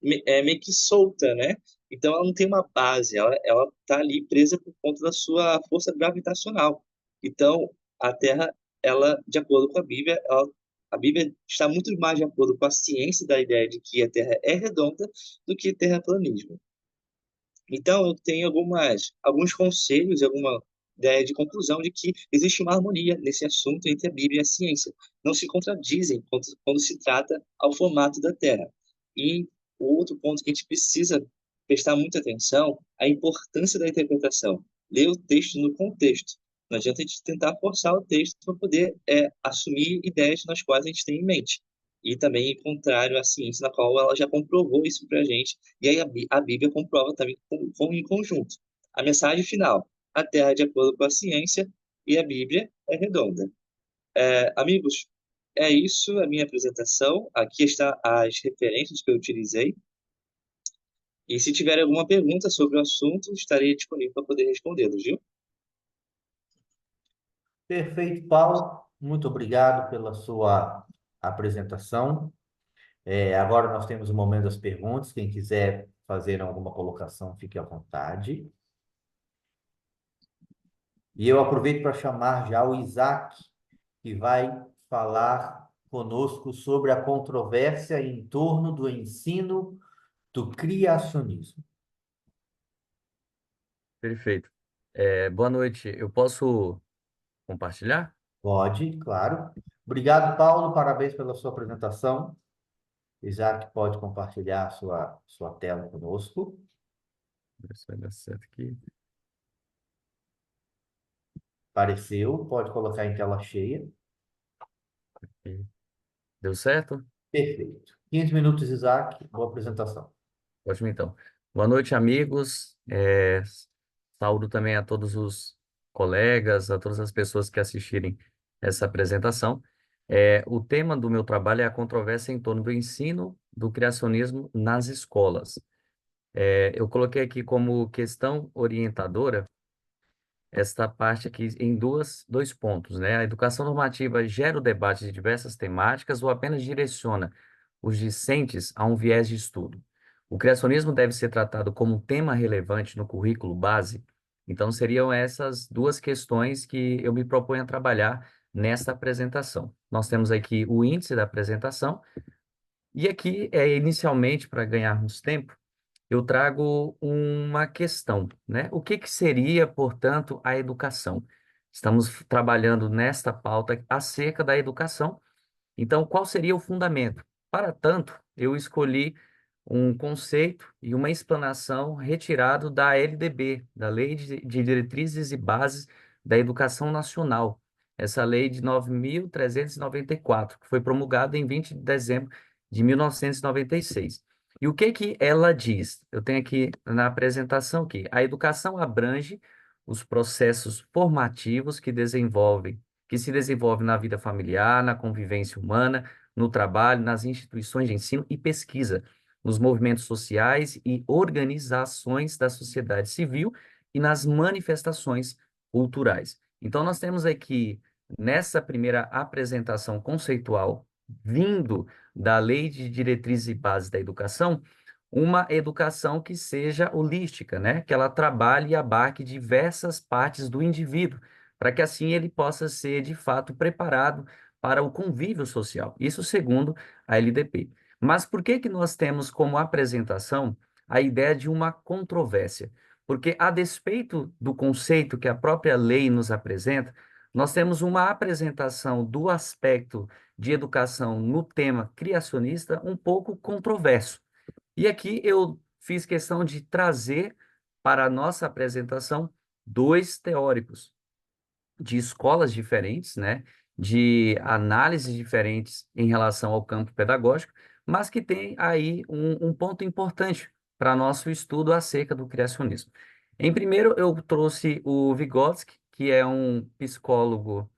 meio que solta, né? Então ela não tem uma base, ela está ali presa por conta da sua força gravitacional. Então a Terra, ela, de acordo com a Bíblia, a Bíblia está muito mais de acordo com a ciência da ideia de que a Terra é redonda do que terraplanismo. Então, eu tenho alguns conselhos e alguma ideia de conclusão de que existe uma harmonia nesse assunto entre a Bíblia e a ciência. Não se contradizem quando se trata ao formato da Terra. E o outro ponto que a gente precisa prestar muita atenção é a importância da interpretação. Ler o texto no contexto. Não adianta a gente tentar forçar o texto para poder assumir ideias nas quais a gente tem em mente. E também contrário à ciência, na qual ela já comprovou isso para a gente e aí a Bíblia comprova também em conjunto. A mensagem final: a Terra é de acordo com a ciência e a Bíblia é redonda. Amigos, é isso a minha apresentação. Aqui está as referências que eu utilizei. E se tiver alguma pergunta sobre o assunto, estarei disponível para poder respondê-los, viu? Perfeito, Paulo. Muito obrigado pela sua apresentação. Agora nós temos o momento das perguntas. Quem quiser fazer alguma colocação, fique à vontade. E eu aproveito para chamar já o Isaac, que vai falar conosco sobre a controvérsia em torno do ensino do criacionismo. Perfeito. Boa noite. Eu posso compartilhar? Pode, claro. Obrigado, Paulo. Parabéns pela sua apresentação. Isaac pode compartilhar a sua tela conosco. Ver se vai dar certo aqui. Apareceu, pode colocar em tela cheia. Aqui. Deu certo? Perfeito. 15 minutos, Isaac. Boa apresentação. Ótimo, então. Boa noite, amigos. Saúdo também a todos os colegas, a todas as pessoas que assistirem essa apresentação. O tema do meu trabalho é a controvérsia em torno do ensino do criacionismo nas escolas. Eu coloquei aqui como questão orientadora esta parte aqui em dois pontos, né? A educação normativa gera o debate de diversas temáticas ou apenas direciona os discentes a um viés de estudo. O criacionismo deve ser tratado como um tema relevante no currículo base. Então, seriam essas duas questões que eu me proponho a trabalhar nesta apresentação. Nós temos aqui o índice da apresentação, e aqui, inicialmente, para ganharmos tempo, eu trago uma questão, né? O que que seria, portanto, a educação? Estamos trabalhando nesta pauta acerca da educação Então, qual seria o fundamento? Para tanto, eu escolhi um conceito e uma explanação retirado da LDB, da Lei de Diretrizes e Bases da Educação Nacional, essa lei de 9.394, que foi promulgada em 20 de dezembro de 1996. E o que que ela diz? Eu tenho aqui na apresentação que a educação abrange os processos formativos que se desenvolvem na vida familiar, na convivência humana, no trabalho, nas instituições de ensino e pesquisa, nos movimentos sociais e organizações da sociedade civil e nas manifestações culturais. Então, nós temos aqui, nessa primeira apresentação conceitual, vindo da Lei de Diretrizes e Bases da Educação, uma educação que seja holística, né? Que ela trabalhe e abarque diversas partes do indivíduo, para que assim ele possa ser, de fato, preparado para o convívio social. Isso segundo a LDP. Mas por que que nós temos como apresentação a ideia de uma controvérsia? Porque, a despeito do conceito que a própria lei nos apresenta, nós temos uma apresentação do aspecto de educação no tema criacionista um pouco controverso. E aqui eu fiz questão de trazer para a nossa apresentação dois teóricos de escolas diferentes, né, de análises diferentes em relação ao campo pedagógico, mas que tem aí um ponto importante para nosso estudo acerca do criacionismo. Em primeiro, eu trouxe o Vygotsky, que é um psicólogo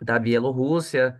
da Bielorrússia,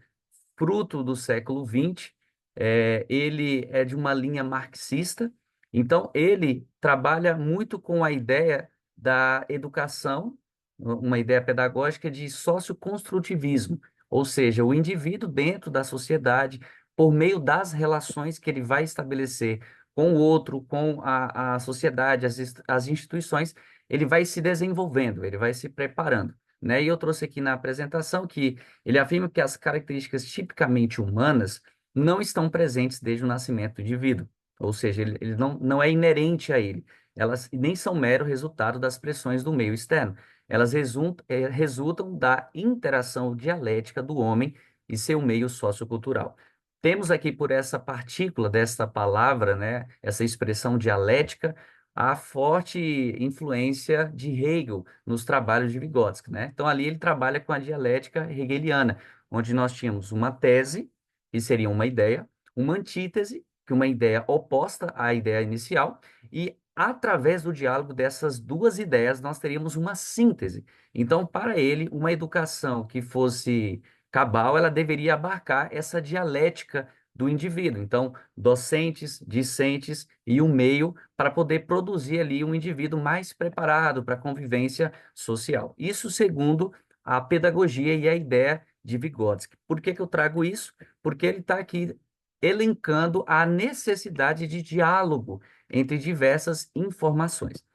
fruto do século XX. Ele é de uma linha marxista, então ele trabalha muito com a ideia da educação, uma ideia pedagógica de socioconstrutivismo, ou seja, o indivíduo dentro da sociedade, por meio das relações que ele vai estabelecer com o outro, com a sociedade, as instituições, ele vai se desenvolvendo, ele vai se preparando. Né? E eu trouxe aqui na apresentação que ele afirma que as características tipicamente humanas não estão presentes desde o nascimento do indivíduo, ou seja, ele não é inerente a ele. Elas nem são mero resultado das pressões do meio externo. Elas resultam da interação dialética do homem e seu meio sociocultural. Temos aqui por essa partícula desta palavra, né, essa expressão dialética, a forte influência de Hegel nos trabalhos de Vygotsky, né? Então ali ele trabalha com a dialética hegeliana, onde nós tínhamos uma tese, que seria uma ideia, uma antítese, que é uma ideia oposta à ideia inicial, e através do diálogo dessas duas ideias nós teríamos uma síntese. Então, para ele, uma educação que fosse cabal, ela deveria abarcar essa dialética do indivíduo. Então, docentes, discentes e um meio para poder produzir ali um indivíduo mais preparado para a convivência social. Isso segundo a pedagogia e a ideia de Vygotsky. Por que que eu trago isso? Porque ele está aqui elencando a necessidade de diálogo entre diversas informações.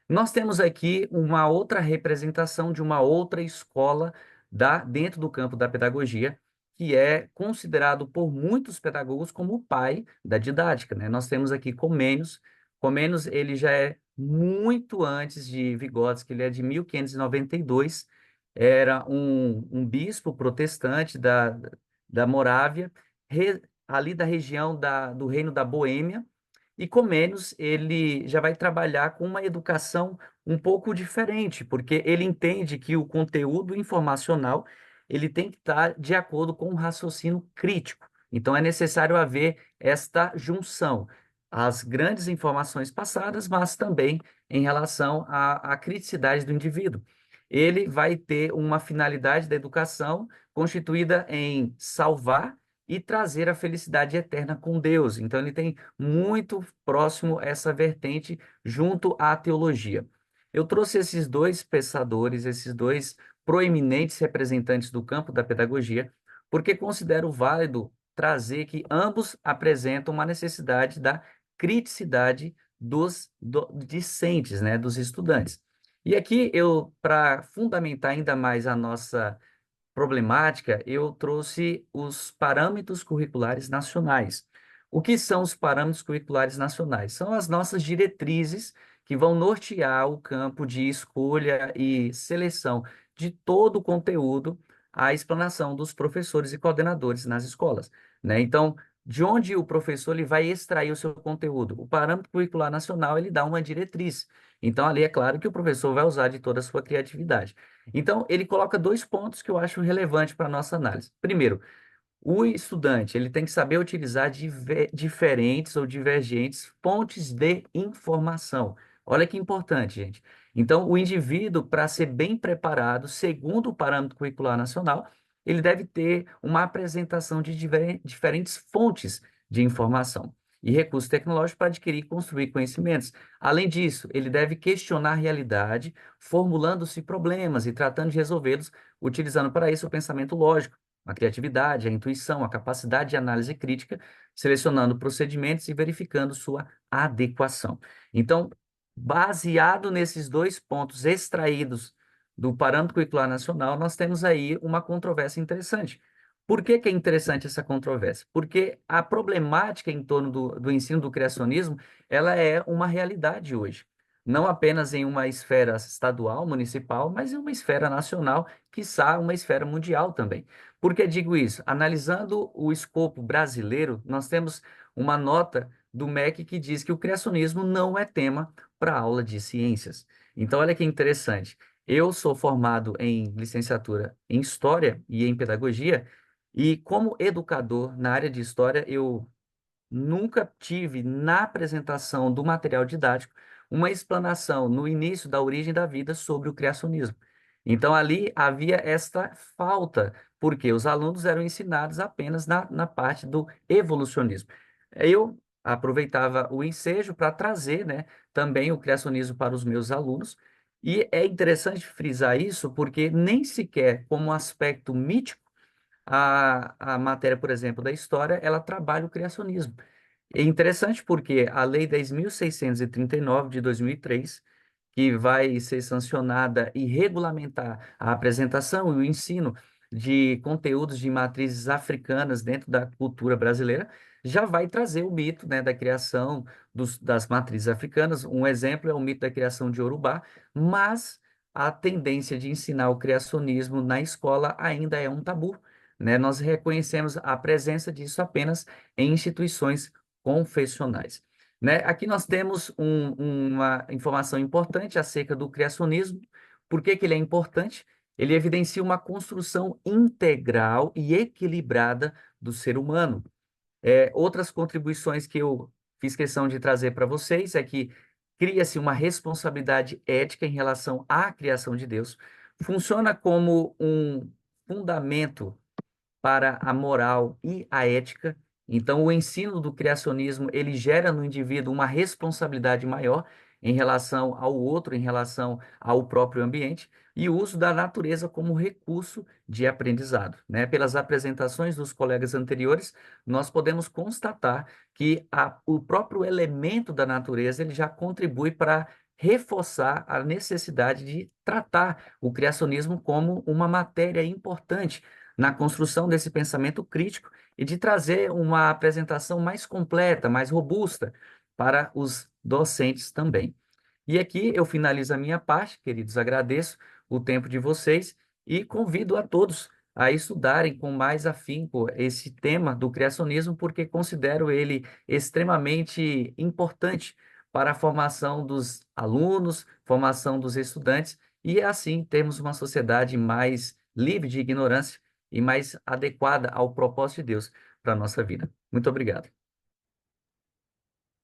Nós temos aqui uma outra representação de uma outra escola dentro do campo da pedagogia, que é considerado por muitos pedagogos como o pai da didática, né? Nós temos aqui Comênios. Comênios, ele já é muito antes de Vygotsky, ele é de 1592, era um bispo protestante da Morávia, ali da região do Reino da Boêmia, e Comênios, ele já vai trabalhar com uma educação um pouco diferente, porque ele entende que o conteúdo informacional ele tem que estar de acordo com o raciocínio crítico. Então, é necessário haver esta junção, as grandes informações passadas, mas também em relação à criticidade do indivíduo. Ele vai ter uma finalidade da educação constituída em salvar e trazer a felicidade eterna com Deus. Então, ele tem muito próximo essa vertente junto à teologia. Eu trouxe esses dois pensadores, esses dois proeminentes representantes do campo da pedagogia, porque considero válido trazer que ambos apresentam uma necessidade da criticidade dos discentes, né, dos estudantes. E aqui eu, para fundamentar ainda mais a nossa problemática, eu trouxe os parâmetros curriculares nacionais. O que são os parâmetros curriculares nacionais? São as nossas diretrizes que vão nortear o campo de escolha e seleção de todo o conteúdo a explanação dos professores e coordenadores nas escolas, né? Então, de onde o professor ele vai extrair o seu conteúdo? O Parâmetro Curricular Nacional ele dá uma diretriz. Então, ali é claro que o professor vai usar de toda a sua criatividade. Então, ele coloca dois pontos que eu acho relevantes para a nossa análise. Primeiro, o estudante ele tem que saber utilizar diferentes ou divergentes fontes de informação. Olha que importante, gente. Então, o indivíduo, para ser bem preparado, segundo o parâmetro curricular nacional, ele deve ter uma apresentação de diferentes fontes de informação e recursos tecnológicos para adquirir e construir conhecimentos. Além disso, ele deve questionar a realidade, formulando-se problemas e tratando de resolvê-los, utilizando para isso o pensamento lógico, a criatividade, a intuição, a capacidade de análise crítica, selecionando procedimentos e verificando sua adequação. Então, baseado nesses dois pontos extraídos do Parâmetro Curricular Nacional, nós temos aí uma controvérsia interessante. Por que que é interessante essa controvérsia? Porque a problemática em torno do ensino do criacionismo, ela é uma realidade hoje. Não apenas em uma esfera estadual, municipal, mas em uma esfera nacional, quiçá uma esfera mundial também. Por que digo isso? Analisando o escopo brasileiro, nós temos uma nota do MEC que diz que o criacionismo não é tema para aula de ciências. Então, olha que interessante. Eu sou formado em licenciatura em História e em Pedagogia, e como educador na área de História, eu nunca tive na apresentação do material didático uma explanação no início da origem da vida sobre o criacionismo. Então, ali havia esta falta, porque os alunos eram ensinados apenas na parte do evolucionismo. Eu aproveitava o ensejo para trazer, né, também o criacionismo para os meus alunos, e é interessante frisar isso, porque nem sequer como um aspecto mítico, a matéria, por exemplo, da história, ela trabalha o criacionismo. É interessante porque a Lei 10.639 de 2003, que vai ser sancionada e regulamentar a apresentação e o ensino de conteúdos de matrizes africanas dentro da cultura brasileira, já vai trazer o mito, né, da criação das matrizes africanas. Um exemplo é o mito da criação de Yorubá, mas a tendência de ensinar o criacionismo na escola ainda é um tabu, né? Nós reconhecemos a presença disso apenas em instituições confessionais. Né? Aqui nós temos uma informação importante acerca do criacionismo. Por que que ele é importante? Ele evidencia uma construção integral e equilibrada do ser humano. Outras contribuições que eu fiz questão de trazer para vocês é que cria-se uma responsabilidade ética em relação à criação de Deus, funciona como um fundamento para a moral e a ética. Então, o ensino do criacionismo, ele gera no indivíduo uma responsabilidade maior em relação ao outro, em relação ao próprio ambiente, e o uso da natureza como recurso de aprendizado, né? Pelas apresentações dos colegas anteriores, nós podemos constatar que o próprio elemento da natureza, ele já contribui para reforçar a necessidade de tratar o criacionismo como uma matéria importante na construção desse pensamento crítico e de trazer uma apresentação mais completa, mais robusta para os docentes também. E aqui eu finalizo a minha parte, queridos, agradeço o tempo de vocês e convido a todos a estudarem com mais afinco esse tema do criacionismo, porque considero ele extremamente importante para a formação dos alunos, formação dos estudantes, e assim termos uma sociedade mais livre de ignorância e mais adequada ao propósito de Deus para a nossa vida. Muito obrigado.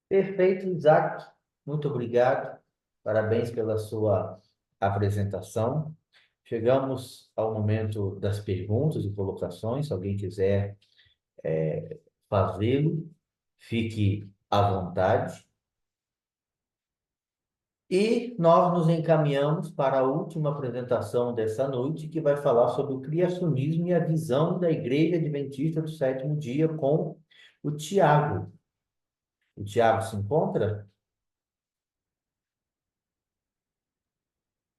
Perfeito, Isaac. Muito obrigado. Parabéns pela sua apresentação. Chegamos ao momento das perguntas e colocações. Se alguém quiser fazê-lo, fique à vontade. E nós nos encaminhamos para a última apresentação dessa noite, que vai falar sobre o criacionismo e a visão da Igreja Adventista do Sétimo Dia com o Tiago. O Tiago se encontra?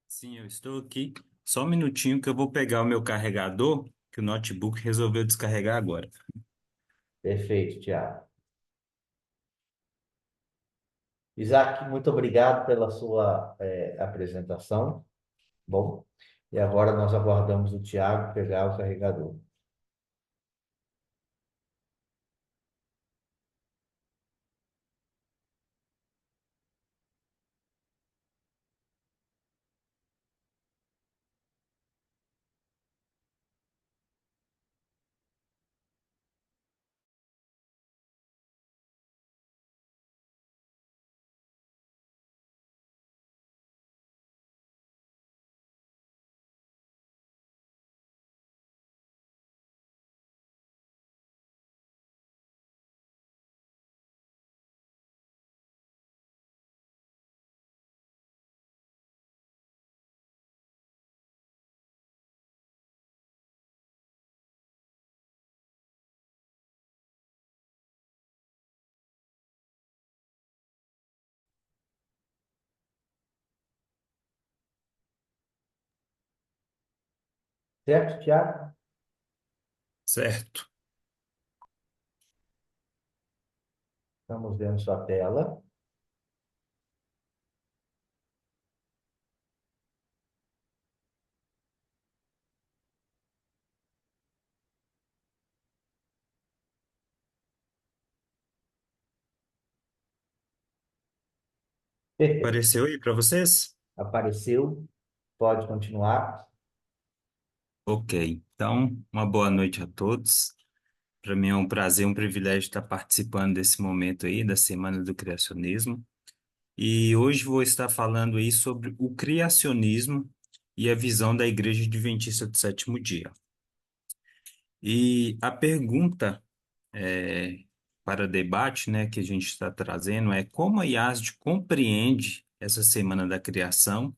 Sim, eu estou aqui. Só um minutinho que eu vou pegar o meu carregador, que o notebook resolveu descarregar agora. Perfeito, Tiago. Isaac, muito obrigado pela sua apresentação. Bom, E agora nós aguardamos o Tiago pegar o carregador. Certo, Tiago? Certo. Estamos vendo sua tela. Perfeito. Apareceu aí para vocês? Apareceu. Pode continuar. Ok. Então, uma boa noite a todos. Para mim é um prazer, um privilégio estar participando desse momento aí, da Semana do Criacionismo. E hoje vou estar falando aí sobre o criacionismo e a visão da Igreja Adventista do Sétimo Dia. E a pergunta para debate, né, que a gente está trazendo é como a IASD compreende essa Semana da Criação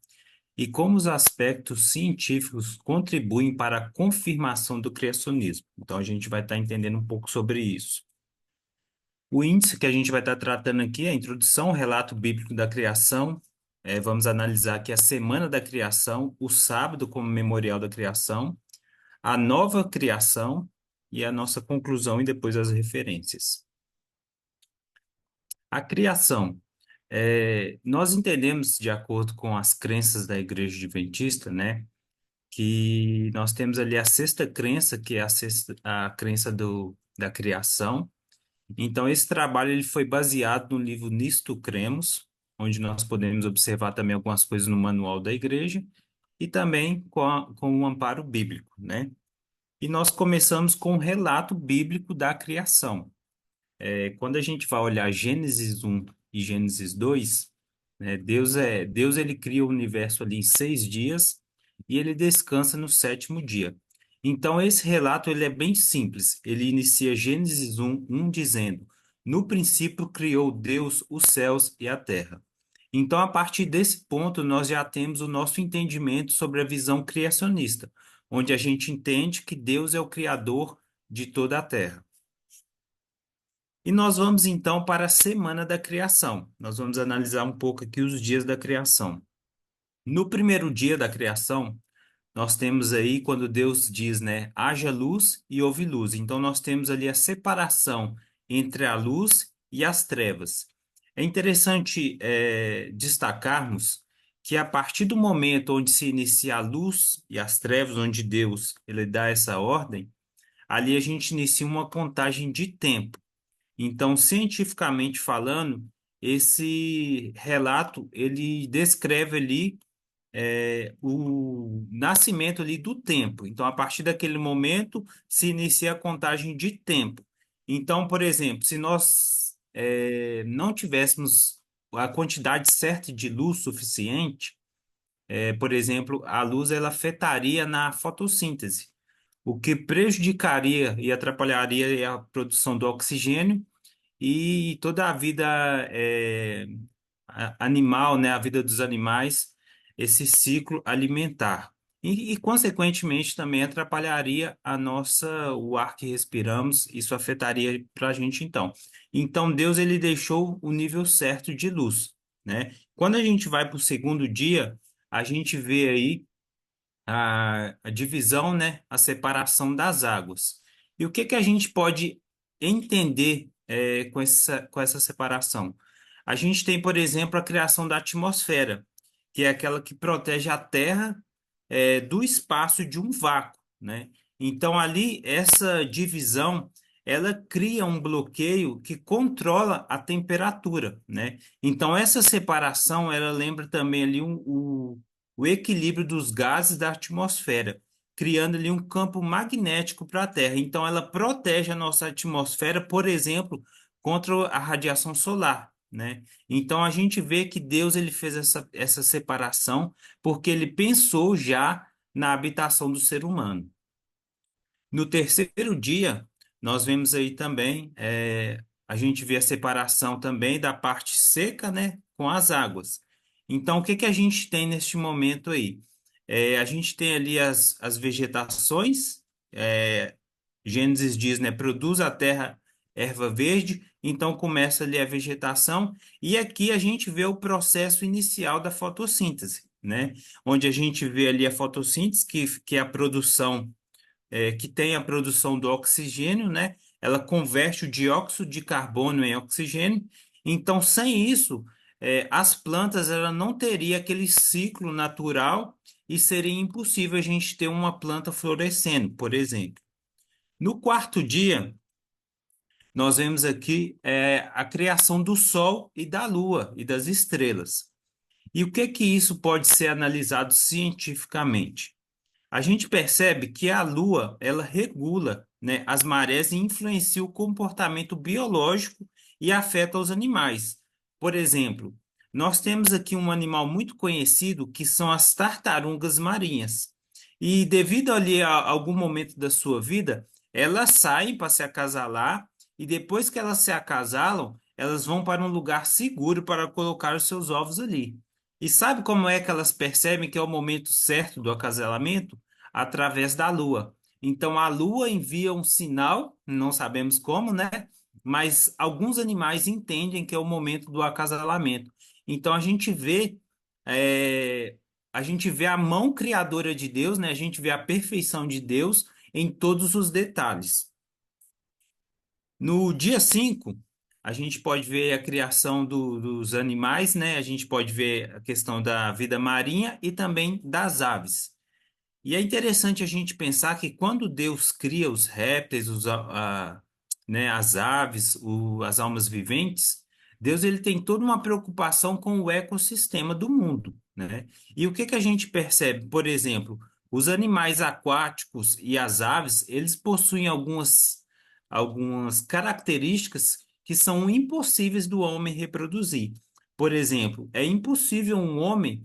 e como os aspectos científicos contribuem para a confirmação do criacionismo. Então, a gente vai estar entendendo um pouco sobre isso. O índice que a gente vai estar tratando aqui é a introdução ao relato bíblico da criação. Vamos analisar aqui a semana da criação, o sábado como memorial da criação, a nova criação e a nossa conclusão e depois as referências. A criação. Nós entendemos, de acordo com as crenças da Igreja Adventista, né, que nós temos ali a sexta crença, que é a crença da criação. Então, esse trabalho ele foi baseado no livro Nisto Cremos, onde nós podemos observar também algumas coisas no manual da igreja, e também com o amparo bíblico, né? E nós começamos com o relato bíblico da criação. Quando a gente vai olhar Gênesis 1 e Gênesis 2, né, Deus ele cria o universo ali em 6 dias e ele descansa no sétimo dia. Então, esse relato ele é bem simples. Ele inicia Gênesis 1 dizendo: No princípio criou Deus os céus e a terra. Então, a partir desse ponto, nós já temos o nosso entendimento sobre a visão criacionista, onde a gente entende que Deus é o criador de toda a terra. E nós vamos então para a semana da criação. Nós vamos analisar um pouco aqui os dias da criação. No primeiro dia da criação, nós temos aí quando Deus diz, né, haja luz e houve luz. Então nós temos ali a separação entre a luz e as trevas. É interessante destacarmos que a partir do momento onde se inicia a luz e as trevas, onde Deus ele dá essa ordem, ali a gente inicia uma contagem de tempo. Então, cientificamente falando, esse relato ele descreve ali o nascimento ali do tempo. Então, a partir daquele momento se inicia a contagem de tempo. Então, por exemplo, se nós não tivéssemos a quantidade certa de luz suficiente, por exemplo, a luz ela afetaria na fotossíntese, o que prejudicaria e atrapalharia a produção do oxigênio e toda a vida animal, né, a vida dos animais, esse ciclo alimentar. Consequentemente, também atrapalharia o ar que respiramos, isso afetaria para a gente, então. Então, Deus, ele deixou o nível certo de luz, né? Quando a gente vai para o segundo dia, a gente vê aí a divisão, né, a separação das águas. E o que que a gente pode entender com essa separação? A gente tem, por exemplo, a criação da atmosfera, que é aquela que protege a Terra do espaço de um vácuo, né? Então ali essa divisão ela cria um bloqueio que controla a temperatura, né? Então essa separação ela lembra também ali o equilíbrio dos gases da atmosfera, criando ali um campo magnético para a Terra. Então ela protege a nossa atmosfera, por exemplo, contra a radiação solar, né? Então a gente vê que Deus ele fez essa separação porque ele pensou já na habitação do ser humano. No terceiro dia, nós vemos aí também, a gente vê a separação também da parte seca, né, com as águas. Então, o que que a gente tem neste momento aí? A gente tem ali as vegetações, Gênesis diz, né, produz a terra erva verde, então começa ali a vegetação, e aqui a gente vê o processo inicial da fotossíntese, né, onde a gente vê ali a fotossíntese, que é a produção que tem a produção do oxigênio, né? Ela converte o dióxido de carbono em oxigênio. Então, sem isso, as plantas ela não teria aquele ciclo natural e seria impossível a gente ter uma planta florescendo, por exemplo. No quarto dia, nós vemos aqui a criação do Sol e da Lua e das estrelas. E o que que isso pode ser analisado cientificamente? A gente percebe que a Lua, ela regula, né, as marés e influencia o comportamento biológico e afeta os animais. Por exemplo, nós temos aqui um animal muito conhecido que são as tartarugas marinhas. E devido ali a algum momento da sua vida, elas saem para se acasalar e depois que elas se acasalam, elas vão para um lugar seguro para colocar os seus ovos ali. E sabe como é que elas percebem que é o momento certo do acasalamento? Através da Lua. Então, a Lua envia um sinal, não sabemos como, né? Mas alguns animais entendem que é o momento do acasalamento. Então, é, a gente vê a mão criadora de Deus, né? A gente vê a perfeição de Deus em todos os detalhes. No dia 5 a gente pode ver a criação dos animais, né? A gente pode ver a questão da vida marinha e também das aves. E é interessante a gente pensar que quando Deus cria os répteis, né, as aves, as almas viventes, Deus ele tem toda uma preocupação com o ecossistema do mundo, né? E o que que a gente percebe? Por exemplo, os animais aquáticos e as aves, eles possuem algumas características que são impossíveis do homem reproduzir. Por exemplo, é impossível um homem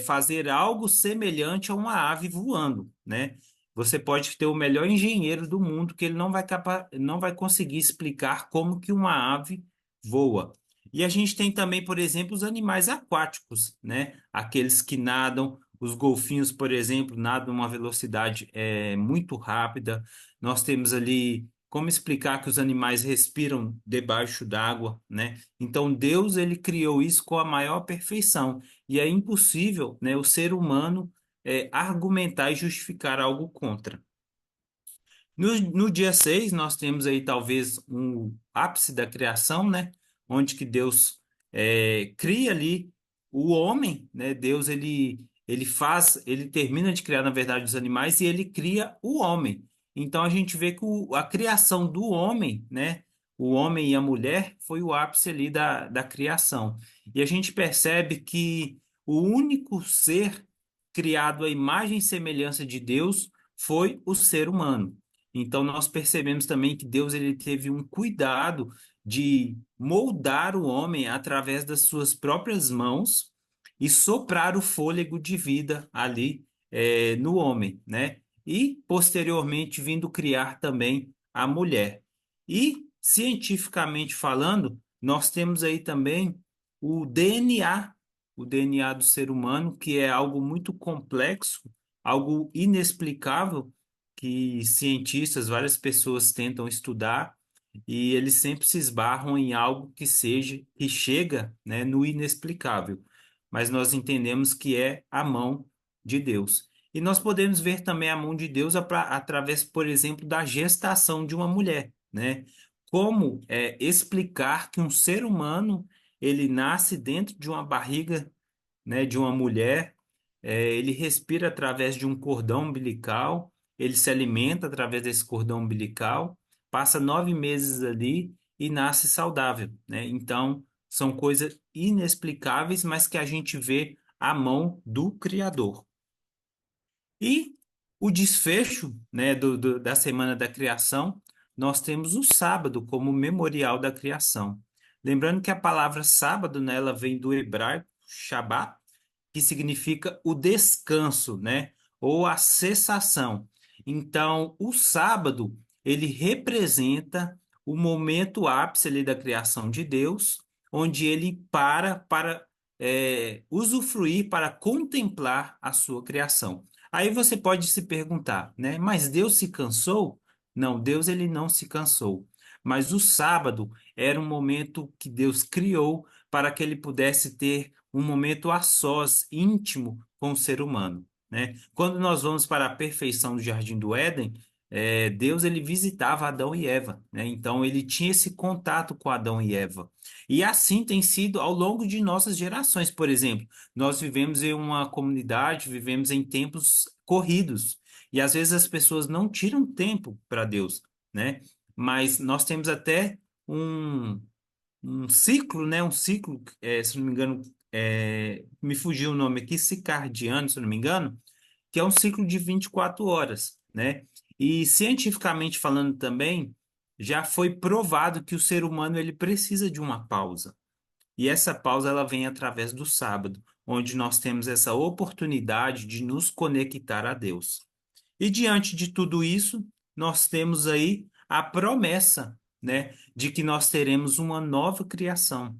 fazer algo semelhante a uma ave voando, né? Você pode ter o melhor engenheiro do mundo que ele não vai conseguir explicar como que uma ave voa. E a gente tem também, por exemplo, os animais aquáticos, né? Aqueles que nadam, os golfinhos, por exemplo, nadam a uma velocidade muito rápida. Nós temos ali como explicar que os animais respiram debaixo d'água, né? Então Deus ele criou isso com a maior perfeição. E é impossível, né, o ser humano argumentar e justificar algo contra. No dia 6 nós temos aí talvez um ápice da criação, né? Onde que Deus cria ali o homem, né? Deus, ele termina de criar, na verdade, os animais e ele cria o homem. Então, a gente vê que a criação do homem, né? O homem e a mulher foi o ápice ali da criação. E a gente percebe que o único ser criado à imagem e semelhança de Deus foi o ser humano. Então nós percebemos também que Deus ele teve um cuidado de moldar o homem através das suas próprias mãos e soprar o fôlego de vida ali no homem, né? E posteriormente vindo criar também a mulher. E cientificamente falando, nós temos aí também o DNA, o DNA do ser humano, que é algo muito complexo, algo inexplicável que cientistas, várias pessoas tentam estudar e eles sempre se esbarram em algo que chega, né, no inexplicável. Mas nós entendemos que é a mão de Deus. E nós podemos ver também a mão de Deus através, por exemplo, da gestação de uma mulher, né? Como explicar que um ser humano ele nasce dentro de uma barriga, né, de uma mulher ele respira através de um cordão umbilical, ele se alimenta através desse cordão umbilical, passa 9 meses ali e nasce saudável, né? Então, são coisas inexplicáveis, mas que a gente vê a mão do Criador. E o desfecho, né, da Semana da Criação, nós temos o sábado como memorial da criação. Lembrando que a palavra sábado, né, ela vem do hebraico Shabbat, que significa o descanso, né, ou a cessação. Então, o sábado, ele representa o momento ápice ali da criação de Deus, onde ele para usufruir, para contemplar a sua criação. Aí você pode se perguntar, né? Mas Deus se cansou? Não, Deus ele não se cansou. Mas o sábado era um momento que Deus criou para que ele pudesse ter um momento a sós, íntimo com o ser humano, né? Quando nós vamos para a perfeição do Jardim do Éden, Deus ele visitava Adão e Eva, né? Então ele tinha esse contato com Adão e Eva. E assim tem sido ao longo de nossas gerações. Por exemplo, nós vivemos em uma comunidade, vivemos em tempos corridos. E às vezes as pessoas não tiram tempo para Deus, né? Mas nós temos até um, um ciclo, né? Um ciclo, se não me engano, me fugiu o nome aqui, circadiano, se não me engano, que é um ciclo de 24 horas, né? E cientificamente falando também, já foi provado que o ser humano ele precisa de uma pausa. E essa pausa ela vem através do sábado, onde nós temos essa oportunidade de nos conectar a Deus. E diante de tudo isso, nós temos aí a promessa, né, de que nós teremos uma nova criação.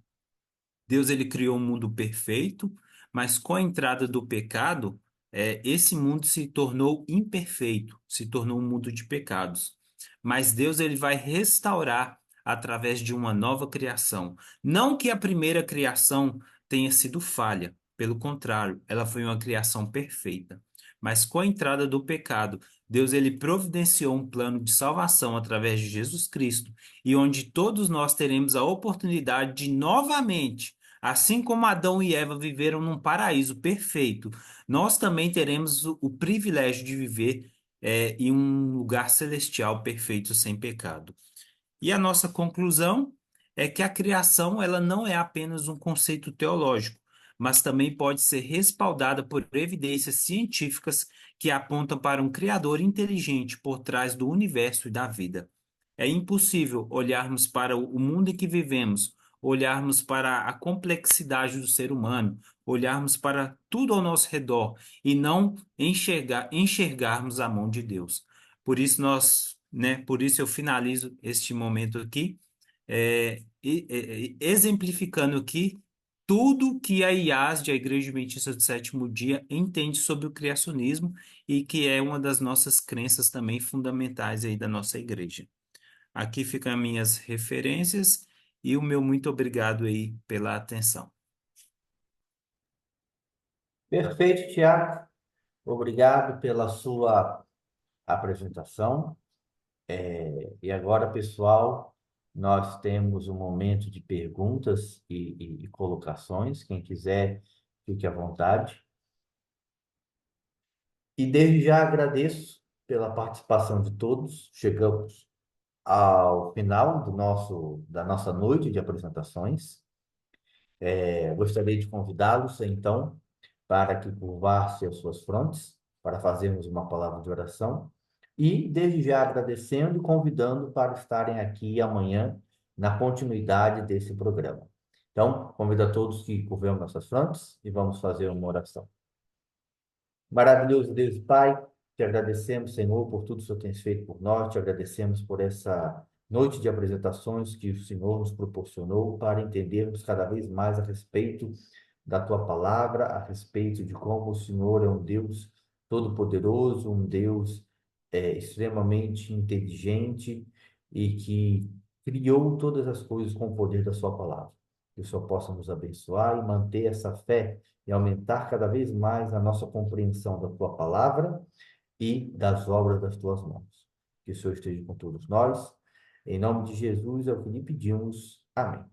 Deus ele criou um mundo perfeito, mas com a entrada do pecado, esse mundo se tornou imperfeito, se tornou um mundo de pecados. Mas Deus ele vai restaurar através de uma nova criação. Não que a primeira criação tenha sido falha, pelo contrário, ela foi uma criação perfeita. Mas com a entrada do pecado, Deus ele providenciou um plano de salvação através de Jesus Cristo, e onde todos nós teremos a oportunidade de novamente, assim como Adão e Eva viveram num paraíso perfeito, nós também teremos o privilégio de viver em um lugar celestial perfeito, sem pecado. E a nossa conclusão é que a criação ela não é apenas um conceito teológico, mas também pode ser respaldada por evidências científicas que apontam para um Criador inteligente por trás do universo e da vida. É impossível olharmos para o mundo em que vivemos, olharmos para a complexidade do ser humano, olharmos para tudo ao nosso redor e não enxergarmos a mão de Deus. Por isso por isso eu finalizo este momento aqui, exemplificando aqui tudo que a IASD, a Igreja Adventista do Sétimo Dia, entende sobre o criacionismo e que é uma das nossas crenças também fundamentais aí da nossa igreja. Aqui ficam as minhas referências e o meu muito obrigado aí pela atenção. Perfeito, Tiago. Obrigado pela sua apresentação. E agora, pessoal, nós temos um momento de perguntas e colocações. Quem quiser, fique à vontade. E desde já agradeço pela participação de todos. Chegamos ao final da nossa noite de apresentações. Gostaria de convidá-los, então, para que curvassem as suas frontes, para fazermos uma palavra de oração. E, desde já, agradecendo e convidando para estarem aqui amanhã, na continuidade desse programa. Então, convido a todos que curvemos nossas frontes e vamos fazer uma oração. Maravilhoso Deus e Pai, te agradecemos, Senhor, por tudo que o Senhor tem feito por nós, te agradecemos por essa noite de apresentações que o Senhor nos proporcionou para entendermos cada vez mais a respeito da tua palavra, a respeito de como o Senhor é um Deus todo-poderoso, um Deus extremamente inteligente e que criou todas as coisas com o poder da sua palavra. Que o Senhor possa nos abençoar e manter essa fé e aumentar cada vez mais a nossa compreensão da tua palavra e das obras das tuas mãos. Que o Senhor esteja com todos nós. Em nome de Jesus é o que lhe pedimos. Amém.